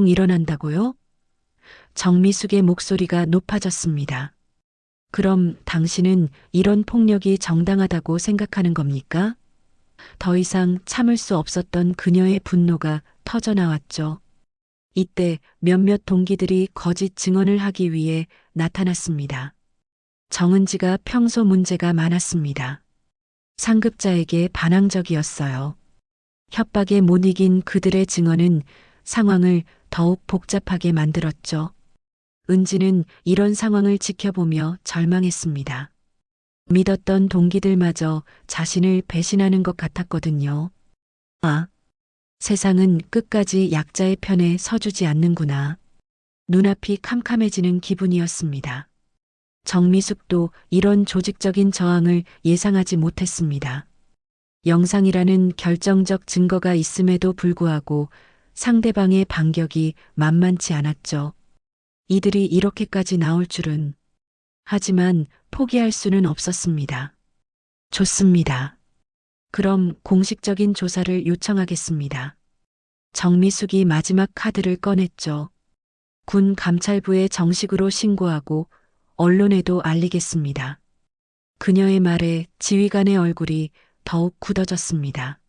일어난다고요? 정미숙의 목소리가 높아졌습니다. 그럼 당신은 이런 폭력이 정당하다고 생각하는 겁니까? 더 이상 참을 수 없었던 그녀의 분노가 터져나왔죠. 이때 몇몇 동기들이 거짓 증언을 하기 위해 나타났습니다. 정은지가 평소 문제가 많았습니다. 상급자에게 반항적이었어요. 협박에 못 이긴 그들의 증언은 상황을 더욱 복잡하게 만들었죠. 은지는 이런 상황을 지켜보며 절망했습니다. 믿었던 동기들마저 자신을 배신하는 것 같았거든요. 아, 세상은 끝까지 약자의 편에 서주지 않는구나. 눈앞이 캄캄해지는 기분이었습니다. 정미숙도 이런 조직적인 저항을 예상하지 못했습니다. 영상이라는 결정적 증거가 있음에도 불구하고 상대방의 반격이 만만치 않았죠. 이들이 이렇게까지 나올 줄은. 하지만 포기할 수는 없었습니다. 좋습니다. 그럼 공식적인 조사를 요청하겠습니다. 정미숙이 마지막 카드를 꺼냈죠. 군 감찰부에 정식으로 신고하고 언론에도 알리겠습니다. 그녀의 말에 지휘관의 얼굴이 더욱 굳어졌습니다.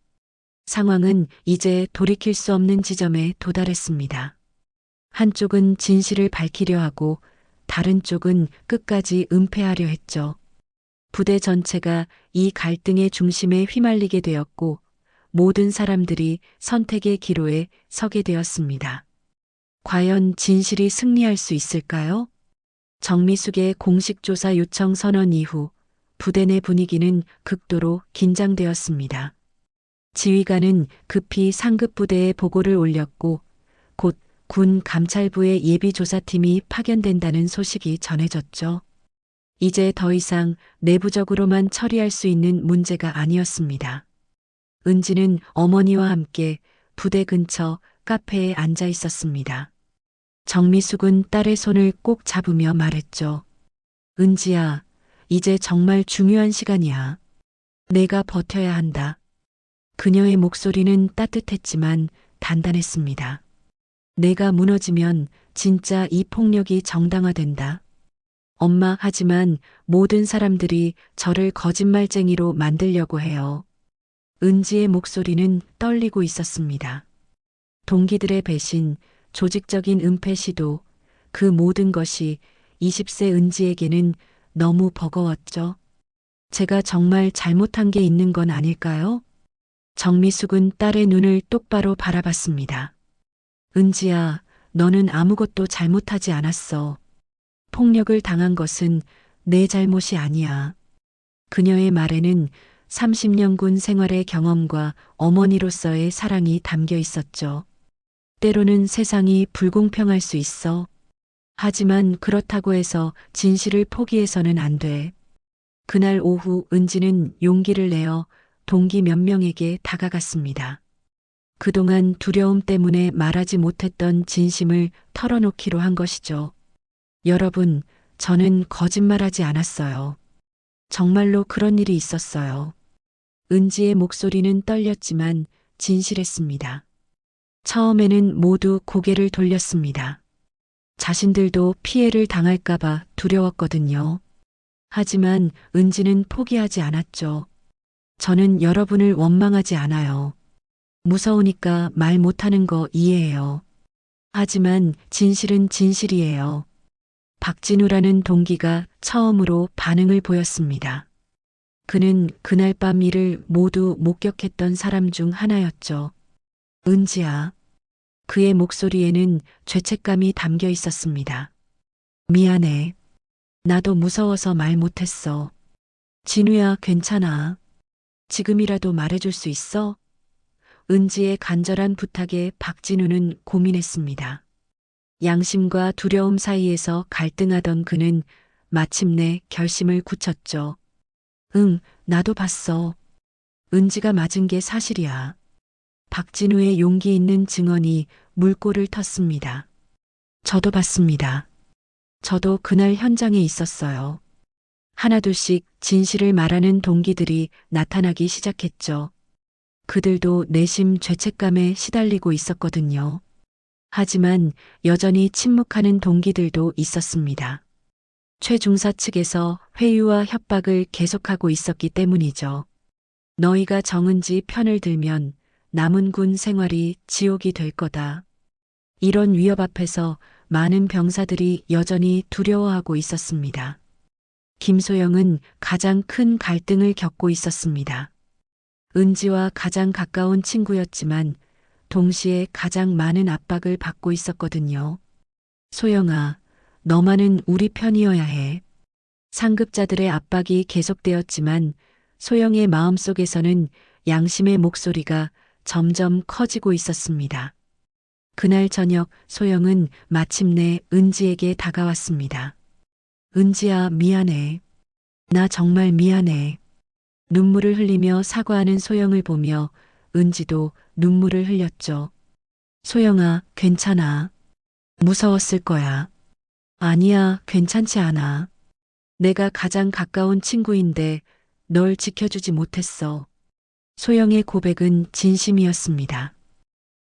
상황은 이제 돌이킬 수 없는 지점에 도달했습니다. 한쪽은 진실을 밝히려 하고 다른 쪽은 끝까지 은폐하려 했죠. 부대 전체가 이 갈등의 중심에 휘말리게 되었고 모든 사람들이 선택의 기로에 서게 되었습니다. 과연 진실이 승리할 수 있을까요? 정미숙의 공식 조사 요청 선언 이후 부대 내 분위기는 극도로 긴장되었습니다. 지휘관은 급히 상급 부대에 보고를 올렸고 곧 군 감찰부의 예비조사팀이 파견된다는 소식이 전해졌죠. 이제 더 이상 내부적으로만 처리할 수 있는 문제가 아니었습니다. 은지는 어머니와 함께 부대 근처 카페에 앉아 있었습니다. 정미숙은 딸의 손을 꼭 잡으며 말했죠. 은지야, 이제 정말 중요한 시간이야. 내가 버텨야 한다. 그녀의 목소리는 따뜻했지만 단단했습니다. 내가 무너지면 진짜 이 폭력이 정당화된다. 엄마, 하지만 모든 사람들이 저를 거짓말쟁이로 만들려고 해요. 은지의 목소리는 떨리고 있었습니다. 동기들의 배신, 조직적인 은폐 시도, 그 모든 것이 20세 은지에게는 너무 버거웠죠. 제가 정말 잘못한 게 있는 건 아닐까요? 정미숙은 딸의 눈을 똑바로 바라봤습니다. 은지야, 너는 아무것도 잘못하지 않았어. 폭력을 당한 것은 내 잘못이 아니야. 그녀의 말에는 30년 군 생활의 경험과 어머니로서의 사랑이 담겨 있었죠. 때로는 세상이 불공평할 수 있어. 하지만 그렇다고 해서 진실을 포기해서는 안 돼. 그날 오후 은지는 용기를 내어 동기 몇 명에게 다가갔습니다. 그동안 두려움 때문에 말하지 못했던 진심을 털어놓기로 한 것이죠. 여러분, 저는 거짓말하지 않았어요. 정말로 그런 일이 있었어요. 은지의 목소리는 떨렸지만 진실했습니다. 처음에는 모두 고개를 돌렸습니다. 자신들도 피해를 당할까봐 두려웠거든요. 하지만 은지는 포기하지 않았죠. 저는 여러분을 원망하지 않아요. 무서우니까 말 못하는 거 이해해요. 하지만 진실은 진실이에요. 박진우라는 동기가 처음으로 반응을 보였습니다. 그는 그날 밤 일을 모두 목격했던 사람 중 하나였죠. 은지야. 그의 목소리에는 죄책감이 담겨 있었습니다. 미안해. 나도 무서워서 말 못했어. 진우야, 괜찮아. 지금이라도 말해줄 수 있어? 은지의 간절한 부탁에 박진우는 고민했습니다. 양심과 두려움 사이에서 갈등하던 그는 마침내 결심을 굳혔죠. 응, 나도 봤어. 은지가 맞은 게 사실이야. 박진우의 용기 있는 증언이 물꼬를 텄습니다. 저도 봤습니다. 저도 그날 현장에 있었어요. 하나둘씩 진실을 말하는 동기들이 나타나기 시작했죠. 그들도 내심 죄책감에 시달리고 있었거든요. 하지만 여전히 침묵하는 동기들도 있었습니다. 최중사 측에서 회유와 협박을 계속하고 있었기 때문이죠. 너희가 정은지 편을 들면 남은 군 생활이 지옥이 될 거다. 이런 위협 앞에서 많은 병사들이 여전히 두려워하고 있었습니다. 김소영은 가장 큰 갈등을 겪고 있었습니다. 은지와 가장 가까운 친구였지만 동시에 가장 많은 압박을 받고 있었거든요. 소영아, 너만은 우리 편이어야 해. 상급자들의 압박이 계속되었지만 소영의 마음속에서는 양심의 목소리가 점점 커지고 있었습니다. 그날 저녁 소영은 마침내 은지에게 다가왔습니다. 은지야, 미안해. 나 정말 미안해. 눈물을 흘리며 사과하는 소영을 보며 은지도 눈물을 흘렸죠. 소영아, 괜찮아. 무서웠을 거야. 아니야, 괜찮지 않아. 내가 가장 가까운 친구인데 널 지켜주지 못했어. 소영의 고백은 진심이었습니다.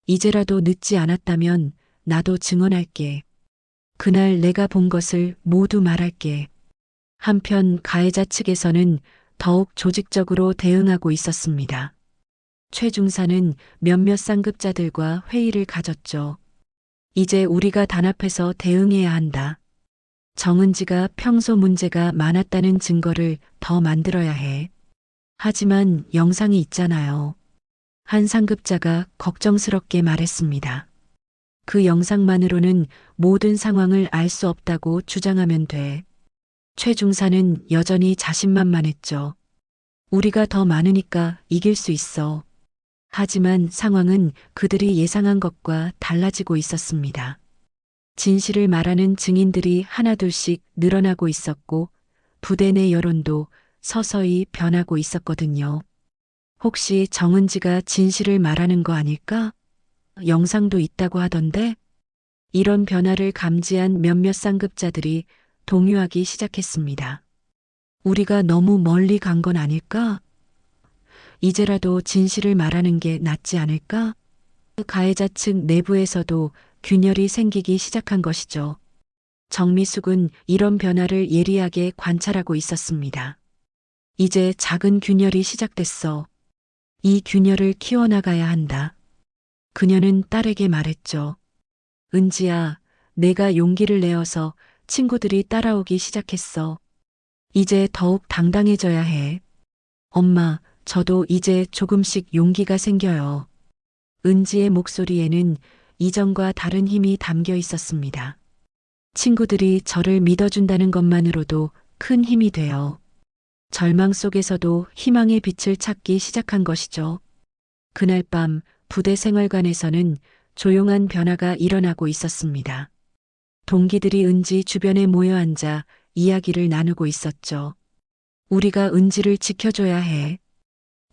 이제라도 늦지 않았다면 나도 증언할게. 그날 내가 본 것을 모두 말할게. 한편 가해자 측에서는 더욱 조직적으로 대응하고 있었습니다. 최 중사는 몇몇 상급자들과 회의를 가졌죠. 이제 우리가 단합해서 대응해야 한다. 정은지가 평소 문제가 많았다는 증거를 더 만들어야 해. 하지만 영상이 있잖아요. 한 상급자가 걱정스럽게 말했습니다. 그 영상만으로는 모든 상황을 알 수 없다고 주장하면 돼. 최 중사는 여전히 자신만만했죠. 우리가 더 많으니까 이길 수 있어. 하지만 상황은 그들이 예상한 것과 달라지고 있었습니다. 진실을 말하는 증인들이 하나둘씩 늘어나고 있었고 부대 내 여론도 서서히 변하고 있었거든요. 혹시 정은지가 진실을 말하는 거 아닐까? 영상도 있다고 하던데? 이런 변화를 감지한 몇몇 상급자들이 동요하기 시작했습니다. 우리가 너무 멀리 간 건 아닐까? 이제라도 진실을 말하는 게 낫지 않을까? 가해자 측 내부에서도 균열이 생기기 시작한 것이죠. 정미숙은 이런 변화를 예리하게 관찰하고 있었습니다. 이제 작은 균열이 시작됐어. 이 균열을 키워나가야 한다. 그녀는 딸에게 말했죠. 은지야, 내가 용기를 내어서 친구들이 따라오기 시작했어. 이제 더욱 당당해져야 해. 엄마, 저도 이제 조금씩 용기가 생겨요. 은지의 목소리에는 이전과 다른 힘이 담겨 있었습니다. 친구들이 저를 믿어준다는 것만으로도 큰 힘이 돼요. 절망 속에서도 희망의 빛을 찾기 시작한 것이죠. 그날 밤 부대 생활관에서는 조용한 변화가 일어나고 있었습니다. 동기들이 은지 주변에 모여 앉아 이야기를 나누고 있었죠. 우리가 은지를 지켜줘야 해.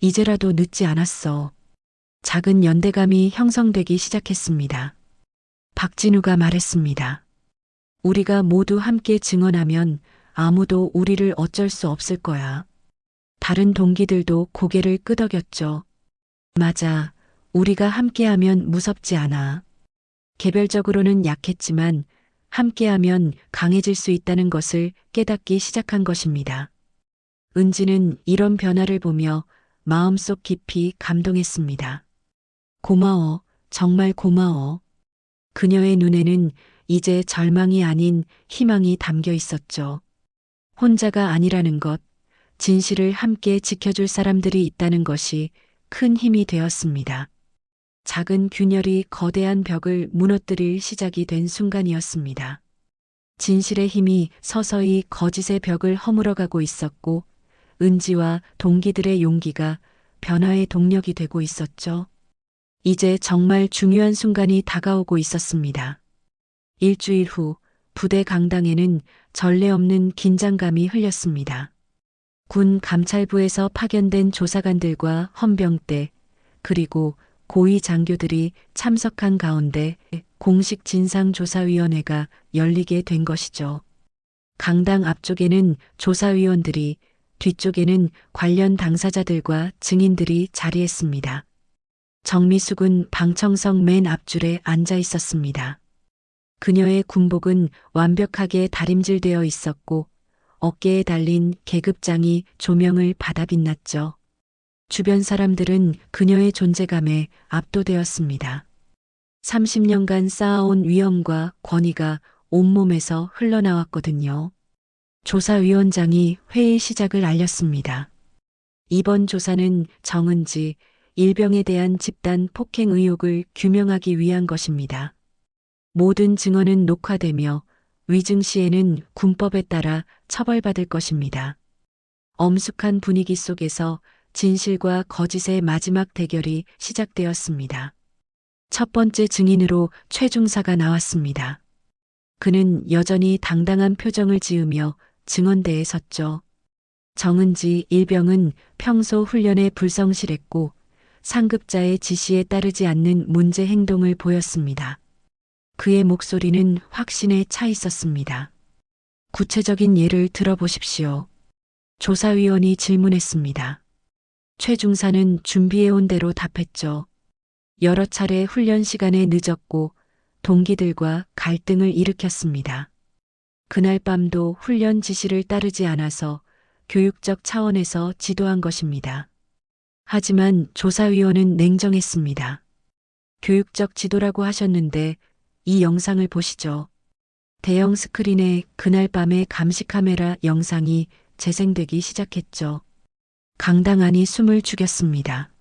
이제라도 늦지 않았어. 작은 연대감이 형성되기 시작했습니다. 박진우가 말했습니다. 우리가 모두 함께 증언하면 아무도 우리를 어쩔 수 없을 거야. 다른 동기들도 고개를 끄덕였죠. 맞아. 우리가 함께하면 무섭지 않아. 개별적으로는 약했지만 함께하면 강해질 수 있다는 것을 깨닫기 시작한 것입니다. 은지는 이런 변화를 보며 마음속 깊이 감동했습니다. 고마워, 정말 고마워. 그녀의 눈에는 이제 절망이 아닌 희망이 담겨 있었죠. 혼자가 아니라는 것, 진실을 함께 지켜줄 사람들이 있다는 것이 큰 힘이 되었습니다. 작은 균열이 거대한 벽을 무너뜨릴 시작이 된 순간이었습니다. 진실의 힘이 서서히 거짓의 벽을 허물어가고 있었고, 은지와 동기들의 용기가 변화의 동력이 되고 있었죠. 이제 정말 중요한 순간이 다가오고 있었습니다. 일주일 후 부대 강당에는 전례 없는 긴장감이 흘렸습니다. 군 감찰부에서 파견된 조사관들과 헌병대, 그리고 고위 장교들이 참석한 가운데 공식 진상조사위원회가 열리게 된 것이죠. 강당 앞쪽에는 조사위원들이, 뒤쪽에는 관련 당사자들과 증인들이 자리했습니다. 정미숙은 방청석 맨 앞줄에 앉아 있었습니다. 그녀의 군복은 완벽하게 다림질되어 있었고 어깨에 달린 계급장이 조명을 받아 빛났죠. 주변 사람들은 그녀의 존재감에 압도되었습니다. 30년간 쌓아온 위엄과 권위가 온몸에서 흘러나왔거든요. 조사위원장이 회의 시작을 알렸습니다. 이번 조사는 정은지, 일병에 대한 집단 폭행 의혹을 규명하기 위한 것입니다. 모든 증언은 녹화되며 위증 시에는 군법에 따라 처벌받을 것입니다. 엄숙한 분위기 속에서 진실과 거짓의 마지막 대결이 시작되었습니다. 첫 번째 증인으로 최중사가 나왔습니다. 그는 여전히 당당한 표정을 지으며 증언대에 섰죠. 정은지 일병은 평소 훈련에 불성실했고 상급자의 지시에 따르지 않는 문제 행동을 보였습니다. 그의 목소리는 확신에 차 있었습니다. 구체적인 예를 들어보십시오. 조사위원이 질문했습니다. 최중사는 준비해온 대로 답했죠. 여러 차례 훈련 시간에 늦었고 동기들과 갈등을 일으켰습니다. 그날 밤도 훈련 지시를 따르지 않아서 교육적 차원에서 지도한 것입니다. 하지만 조사위원은 냉정했습니다. 교육적 지도라고 하셨는데 이 영상을 보시죠. 대형 스크린에 그날 밤의 감시 카메라 영상이 재생되기 시작했죠. 강당 안이 숨을 죽였습니다.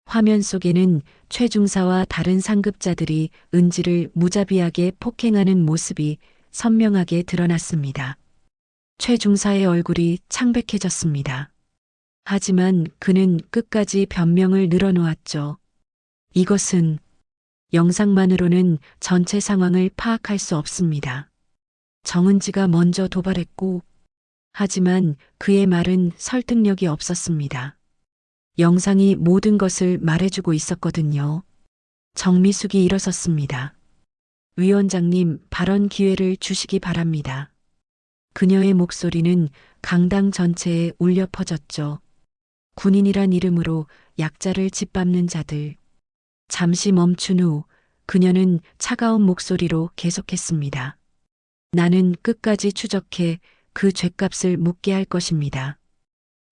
화면 속에는 최중사와 다른 상급자들이 은지를 무자비하게 폭행하는 모습이 선명하게 드러났습니다. 최중사의 얼굴이 창백해졌습니다. 하지만 그는 끝까지 변명을 늘어놓았죠. 이것은 영상만으로는 전체 상황을 파악할 수 없습니다. 정은지가 먼저 도발했고, 하지만 그의 말은 설득력이 없었습니다. 영상이 모든 것을 말해주고 있었거든요. 정미숙이 일어섰습니다. 위원장님, 발언 기회를 주시기 바랍니다. 그녀의 목소리는 강당 전체에 울려 퍼졌죠. 군인이란 이름으로 약자를 짓밟는 자들. 잠시 멈춘 후 그녀는 차가운 목소리로 계속했습니다. 나는 끝까지 추적해 그 죗값을 묻게 할 것입니다.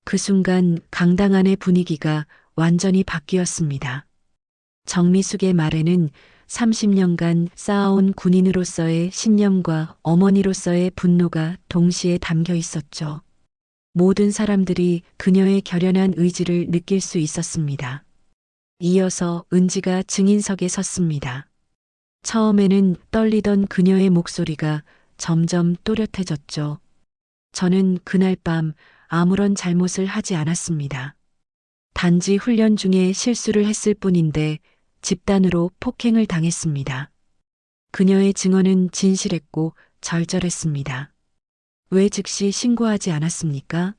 그 순간 강당 안의 분위기가 완전히 바뀌었습니다. 정미숙의 말에는 30년간 쌓아온 군인으로서의 신념과 어머니로서의 분노가 동시에 담겨 있었죠. 모든 사람들이 그녀의 결연한 의지를 느낄 수 있었습니다. 이어서 은지가 증인석에 섰습니다. 처음에는 떨리던 그녀의 목소리가 점점 또렷해졌죠. 저는 그날 밤 아무런 잘못을 하지 않았습니다. 단지 훈련 중에 실수를 했을 뿐인데 집단으로 폭행을 당했습니다. 그녀의 증언은 진실했고 절절했습니다. 왜 즉시 신고하지 않았습니까?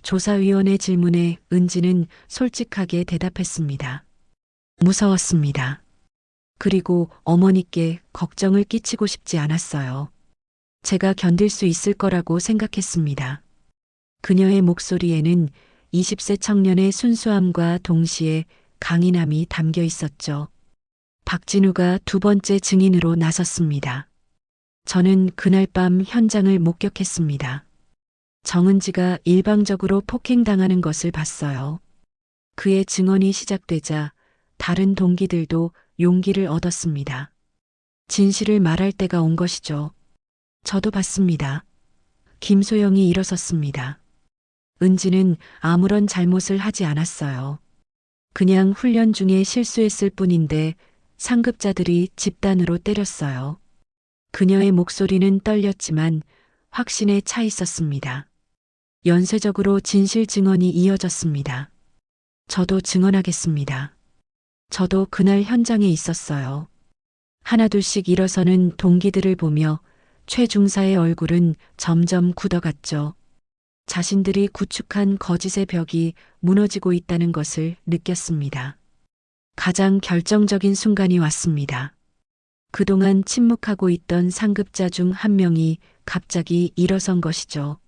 조사위원의 질문에 은지는 솔직하게 대답했습니다. 무서웠습니다. 그리고 어머니께 걱정을 끼치고 싶지 않았어요. 제가 견딜 수 있을 거라고 생각했습니다. 그녀의 목소리에는 20세 청년의 순수함과 동시에 강인함이 담겨 있었죠. 박진우가 두 번째 증인으로 나섰습니다. 저는 그날 밤 현장을 목격했습니다. 정은지가 일방적으로 폭행당하는 것을 봤어요. 그의 증언이 시작되자 다른 동기들도 용기를 얻었습니다. 진실을 말할 때가 온 것이죠. 저도 봤습니다. 김소영이 일어섰습니다. 은지는 아무런 잘못을 하지 않았어요. 그냥 훈련 중에 실수했을 뿐인데 상급자들이 집단으로 때렸어요. 그녀의 목소리는 떨렸지만 확신에 차 있었습니다. 연쇄적으로 진실 증언이 이어졌습니다. 저도 증언하겠습니다. 저도 그날 현장에 있었어요. 하나둘씩 일어서는 동기들을 보며 최 중사의 얼굴은 점점 굳어갔죠. 자신들이 구축한 거짓의 벽이 무너지고 있다는 것을 느꼈습니다. 가장 결정적인 순간이 왔습니다. 그동안 침묵하고 있던 상급자 중 한 명이 갑자기 일어선 것이죠.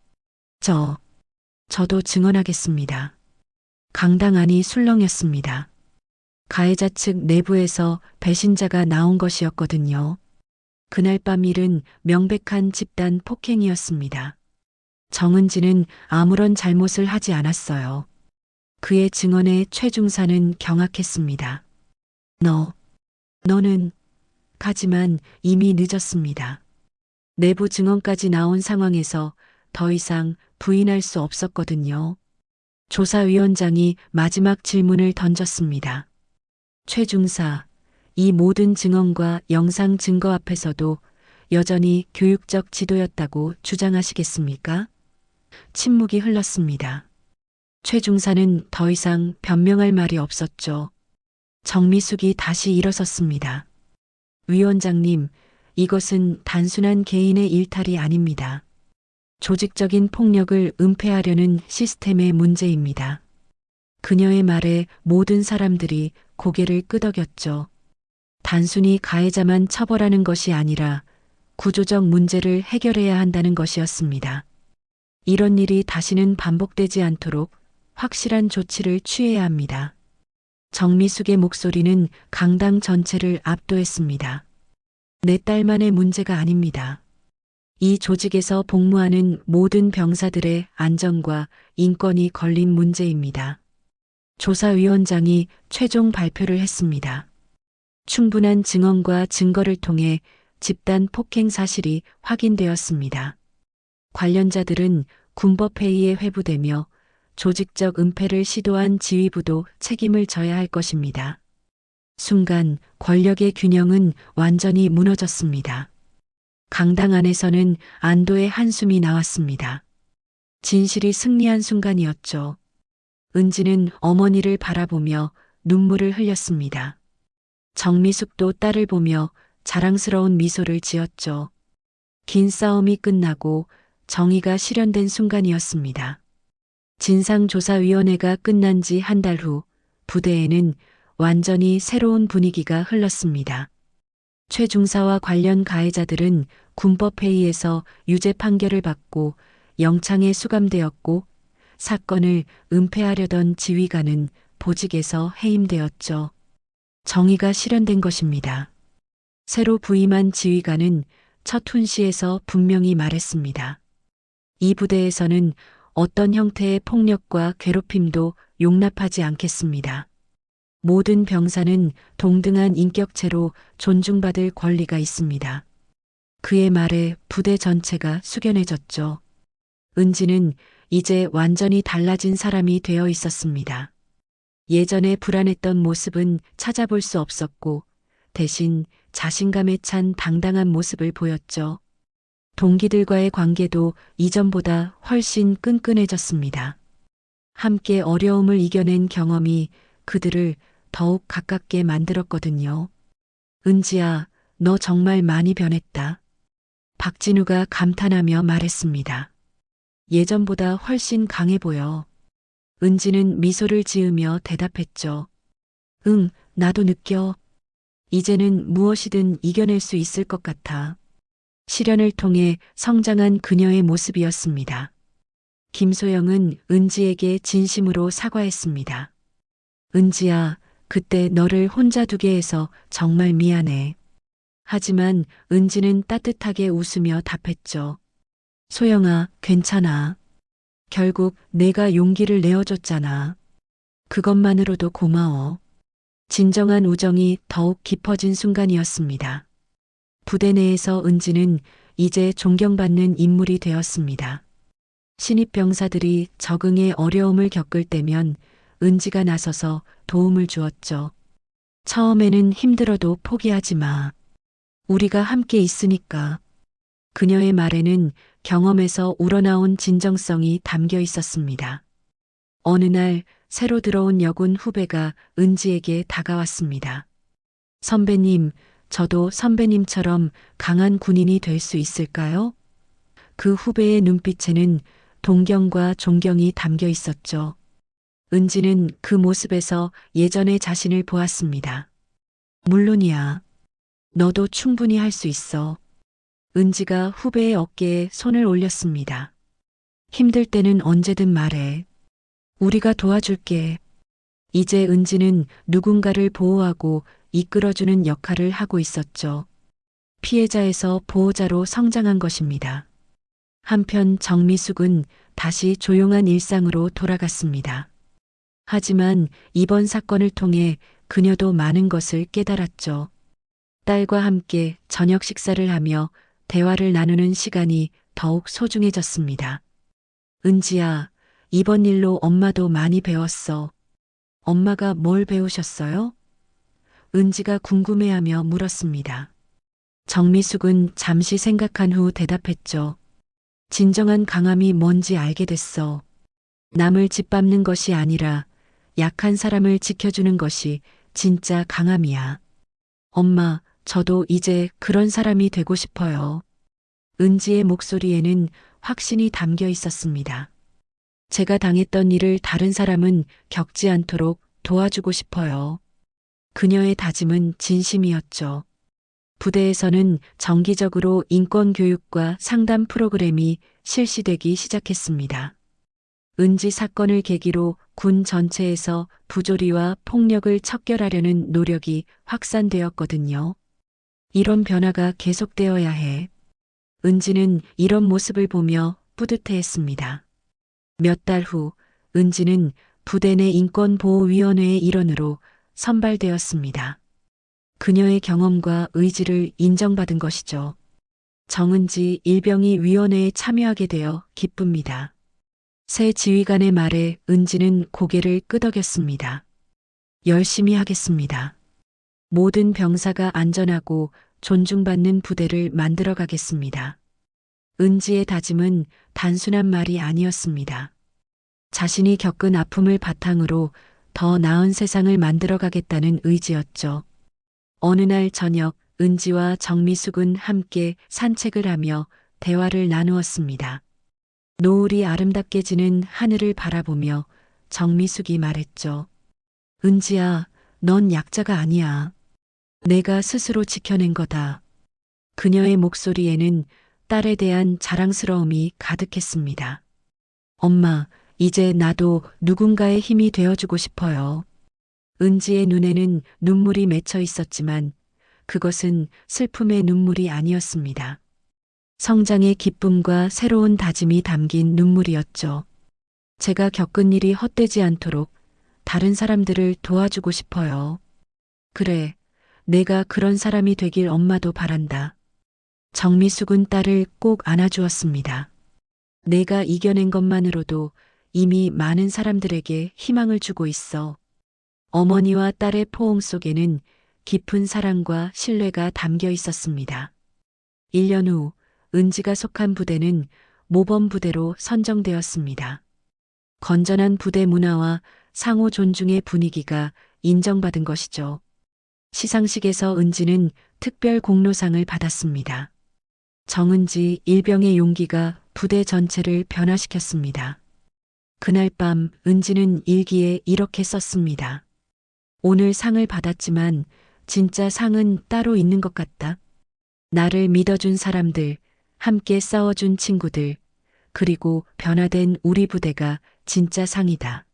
저도 증언하겠습니다. 강당 안이 술렁였습니다. 가해자 측 내부에서 배신자가 나온 것이었거든요. 그날 밤 일은 명백한 집단 폭행이었습니다. 정은지는 아무런 잘못을 하지 않았어요. 그의 증언에 최 중사는 경악했습니다. 너는 가지만 이미 늦었습니다. 내부 증언까지 나온 상황에서 더 이상 부인할 수 없었거든요. 조사위원장이 마지막 질문을 던졌습니다. 최 중사, 이 모든 증언과 영상 증거 앞에서도 여전히 교육적 지도였다고 주장하시겠습니까? 침묵이 흘렀습니다. 최 중사는 더 이상 변명할 말이 없었죠. 정미숙이 다시 일어섰습니다. 위원장님, 이것은 단순한 개인의 일탈이 아닙니다. 조직적인 폭력을 은폐하려는 시스템의 문제입니다. 그녀의 말에 모든 사람들이 고개를 끄덕였죠. 단순히 가해자만 처벌하는 것이 아니라 구조적 문제를 해결해야 한다는 것이었습니다. 이런 일이 다시는 반복되지 않도록 확실한 조치를 취해야 합니다. 정미숙의 목소리는 강당 전체를 압도했습니다. 내 딸만의 문제가 아닙니다. 이 조직에서 복무하는 모든 병사들의 안전과 인권이 걸린 문제입니다. 조사위원장이 최종 발표를 했습니다. 충분한 증언과 증거를 통해 집단 폭행 사실이 확인되었습니다. 관련자들은 군법회의에 회부되며 조직적 은폐를 시도한 지휘부도 책임을 져야 할 것입니다. 순간 권력의 균형은 완전히 무너졌습니다. 강당 안에서는 안도의 한숨이 나왔습니다. 진실이 승리한 순간이었죠. 은지는 어머니를 바라보며 눈물을 흘렸습니다. 정미숙도 딸을 보며 자랑스러운 미소를 지었죠. 긴 싸움이 끝나고 정의가 실현된 순간이었습니다. 진상조사위원회가 끝난 지 한 달 후 부대에는 완전히 새로운 분위기가 흘렀습니다. 최 중사와 관련 가해자들은 군법회의에서 유죄 판결을 받고 영창에 수감되었고 사건을 은폐하려던 지휘관은 보직에서 해임되었죠. 정의가 실현된 것입니다. 새로 부임한 지휘관은 첫 훈시에서 분명히 말했습니다. 이 부대에서는 어떤 형태의 폭력과 괴롭힘도 용납하지 않겠습니다. 모든 병사는 동등한 인격체로 존중받을 권리가 있습니다. 그의 말에 부대 전체가 숙연해졌죠. 은지는 이제 완전히 달라진 사람이 되어 있었습니다. 예전에 불안했던 모습은 찾아볼 수 없었고 대신 자신감에 찬 당당한 모습을 보였죠. 동기들과의 관계도 이전보다 훨씬 끈끈해졌습니다. 함께 어려움을 이겨낸 경험이 그들을 더욱 가깝게 만들었거든요. 은지야, 너 정말 많이 변했다. 박진우가 감탄하며 말했습니다. 예전보다 훨씬 강해 보여. 은지는 미소를 지으며 대답했죠. 응, 나도 느껴. 이제는 무엇이든 이겨낼 수 있을 것 같아. 시련을 통해 성장한 그녀의 모습이었습니다. 김소영은 은지에게 진심으로 사과했습니다. 은지야, 그때 너를 혼자 두게 해서 정말 미안해. 하지만 은지는 따뜻하게 웃으며 답했죠. 소영아, 괜찮아. 결국 내가 용기를 내어줬잖아. 그것만으로도 고마워. 진정한 우정이 더욱 깊어진 순간이었습니다. 부대 내에서 은지는 이제 존경받는 인물이 되었습니다. 신입 병사들이 적응에 어려움을 겪을 때면 은지가 나서서 도움을 주었죠. 처음에는 힘들어도 포기하지 마. 우리가 함께 있으니까. 그녀의 말에는 경험에서 우러나온 진정성이 담겨 있었습니다. 어느 날 새로 들어온 여군 후배가 은지에게 다가왔습니다. 선배님, 저도 선배님처럼 강한 군인이 될 수 있을까요? 그 후배의 눈빛에는 동경과 존경이 담겨 있었죠. 은지는 그 모습에서 예전의 자신을 보았습니다. 물론이야. 너도 충분히 할 수 있어. 은지가 후배의 어깨에 손을 올렸습니다. 힘들 때는 언제든 말해. 우리가 도와줄게. 이제 은지는 누군가를 보호하고 이끌어주는 역할을 하고 있었죠. 피해자에서 보호자로 성장한 것입니다. 한편 정미숙은 다시 조용한 일상으로 돌아갔습니다. 하지만 이번 사건을 통해 그녀도 많은 것을 깨달았죠. 딸과 함께 저녁 식사를 하며 대화를 나누는 시간이 더욱 소중해졌습니다. 은지야, 이번 일로 엄마도 많이 배웠어. 엄마가 뭘 배우셨어요? 은지가 궁금해하며 물었습니다. 정미숙은 잠시 생각한 후 대답했죠. 진정한 강함이 뭔지 알게 됐어. 남을 짓밟는 것이 아니라 약한 사람을 지켜주는 것이 진짜 강함이야. 엄마, 저도 이제 그런 사람이 되고 싶어요. 은지의 목소리에는 확신이 담겨 있었습니다. 제가 당했던 일을 다른 사람은 겪지 않도록 도와주고 싶어요. 그녀의 다짐은 진심이었죠. 부대에서는 정기적으로 인권 교육과 상담 프로그램이 실시되기 시작했습니다. 은지 사건을 계기로 군 전체에서 부조리와 폭력을 척결하려는 노력이 확산되었거든요. 이런 변화가 계속되어야 해. 은지는 이런 모습을 보며 뿌듯해했습니다. 몇 달 후 은지는 부대 내 인권보호위원회의 일원으로 선발되었습니다. 그녀의 경험과 의지를 인정받은 것이죠. 정은지 일병이 위원회에 참여하게 되어 기쁩니다. 새 지휘관의 말에 은지는 고개를 끄덕였습니다. 열심히 하겠습니다. 모든 병사가 안전하고 존중받는 부대를 만들어 가겠습니다. 은지의 다짐은 단순한 말이 아니었습니다. 자신이 겪은 아픔을 바탕으로 더 나은 세상을 만들어 가겠다는 의지였죠. 어느 날 저녁 은지와 정미숙은 함께 산책을 하며 대화를 나누었습니다. 노을이 아름답게 지는 하늘을 바라보며 정미숙이 말했죠. 은지야, 넌 약자가 아니야. 내가 스스로 지켜낸 거다. 그녀의 목소리에는 딸에 대한 자랑스러움이 가득했습니다. 엄마, 이제 나도 누군가의 힘이 되어주고 싶어요. 은지의 눈에는 눈물이 맺혀 있었지만 그것은 슬픔의 눈물이 아니었습니다. 성장의 기쁨과 새로운 다짐이 담긴 눈물이었죠. 제가 겪은 일이 헛되지 않도록 다른 사람들을 도와주고 싶어요. 그래, 내가 그런 사람이 되길 엄마도 바란다. 정미숙은 딸을 꼭 안아주었습니다. 내가 이겨낸 것만으로도 이미 많은 사람들에게 희망을 주고 있어. 어머니와 딸의 포옹 속에는 깊은 사랑과 신뢰가 담겨 있었습니다. 1년 후 은지가 속한 부대는 모범부대로 선정되었습니다. 건전한 부대 문화와 상호 존중의 분위기가 인정받은 것이죠. 시상식에서 은지는 특별 공로상을 받았습니다. 정은지 일병의 용기가 부대 전체를 변화시켰습니다. 그날 밤 은지는 일기에 이렇게 썼습니다. 오늘 상을 받았지만 진짜 상은 따로 있는 것 같다. 나를 믿어준 사람들, 함께 싸워준 친구들, 그리고 변화된 우리 부대가 진짜 상이다.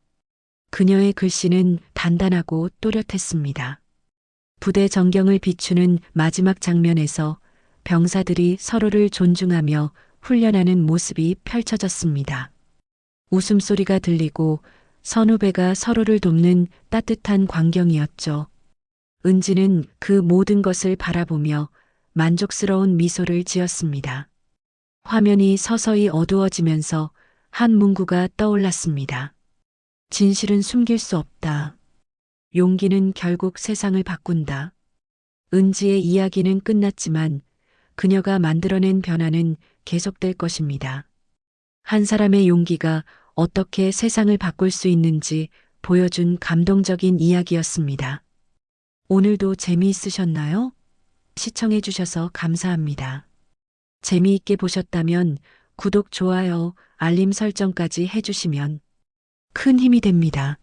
그녀의 글씨는 단단하고 또렷했습니다. 부대 정경을 비추는 마지막 장면에서 병사들이 서로를 존중하며 훈련하는 모습이 펼쳐졌습니다. 웃음소리가 들리고 선후배가 서로를 돕는 따뜻한 광경이었죠. 은지는 그 모든 것을 바라보며 만족스러운 미소를 지었습니다. 화면이 서서히 어두워지면서 한 문구가 떠올랐습니다. 진실은 숨길 수 없다. 용기는 결국 세상을 바꾼다. 은지의 이야기는 끝났지만 그녀가 만들어낸 변화는 계속될 것입니다. 한 사람의 용기가 어떻게 세상을 바꿀 수 있는지 보여준 감동적인 이야기였습니다. 오늘도 재미있으셨나요? 시청해주셔서 감사합니다. 재미있게 보셨다면 구독, 좋아요, 알림 설정까지 해주시면 큰 힘이 됩니다.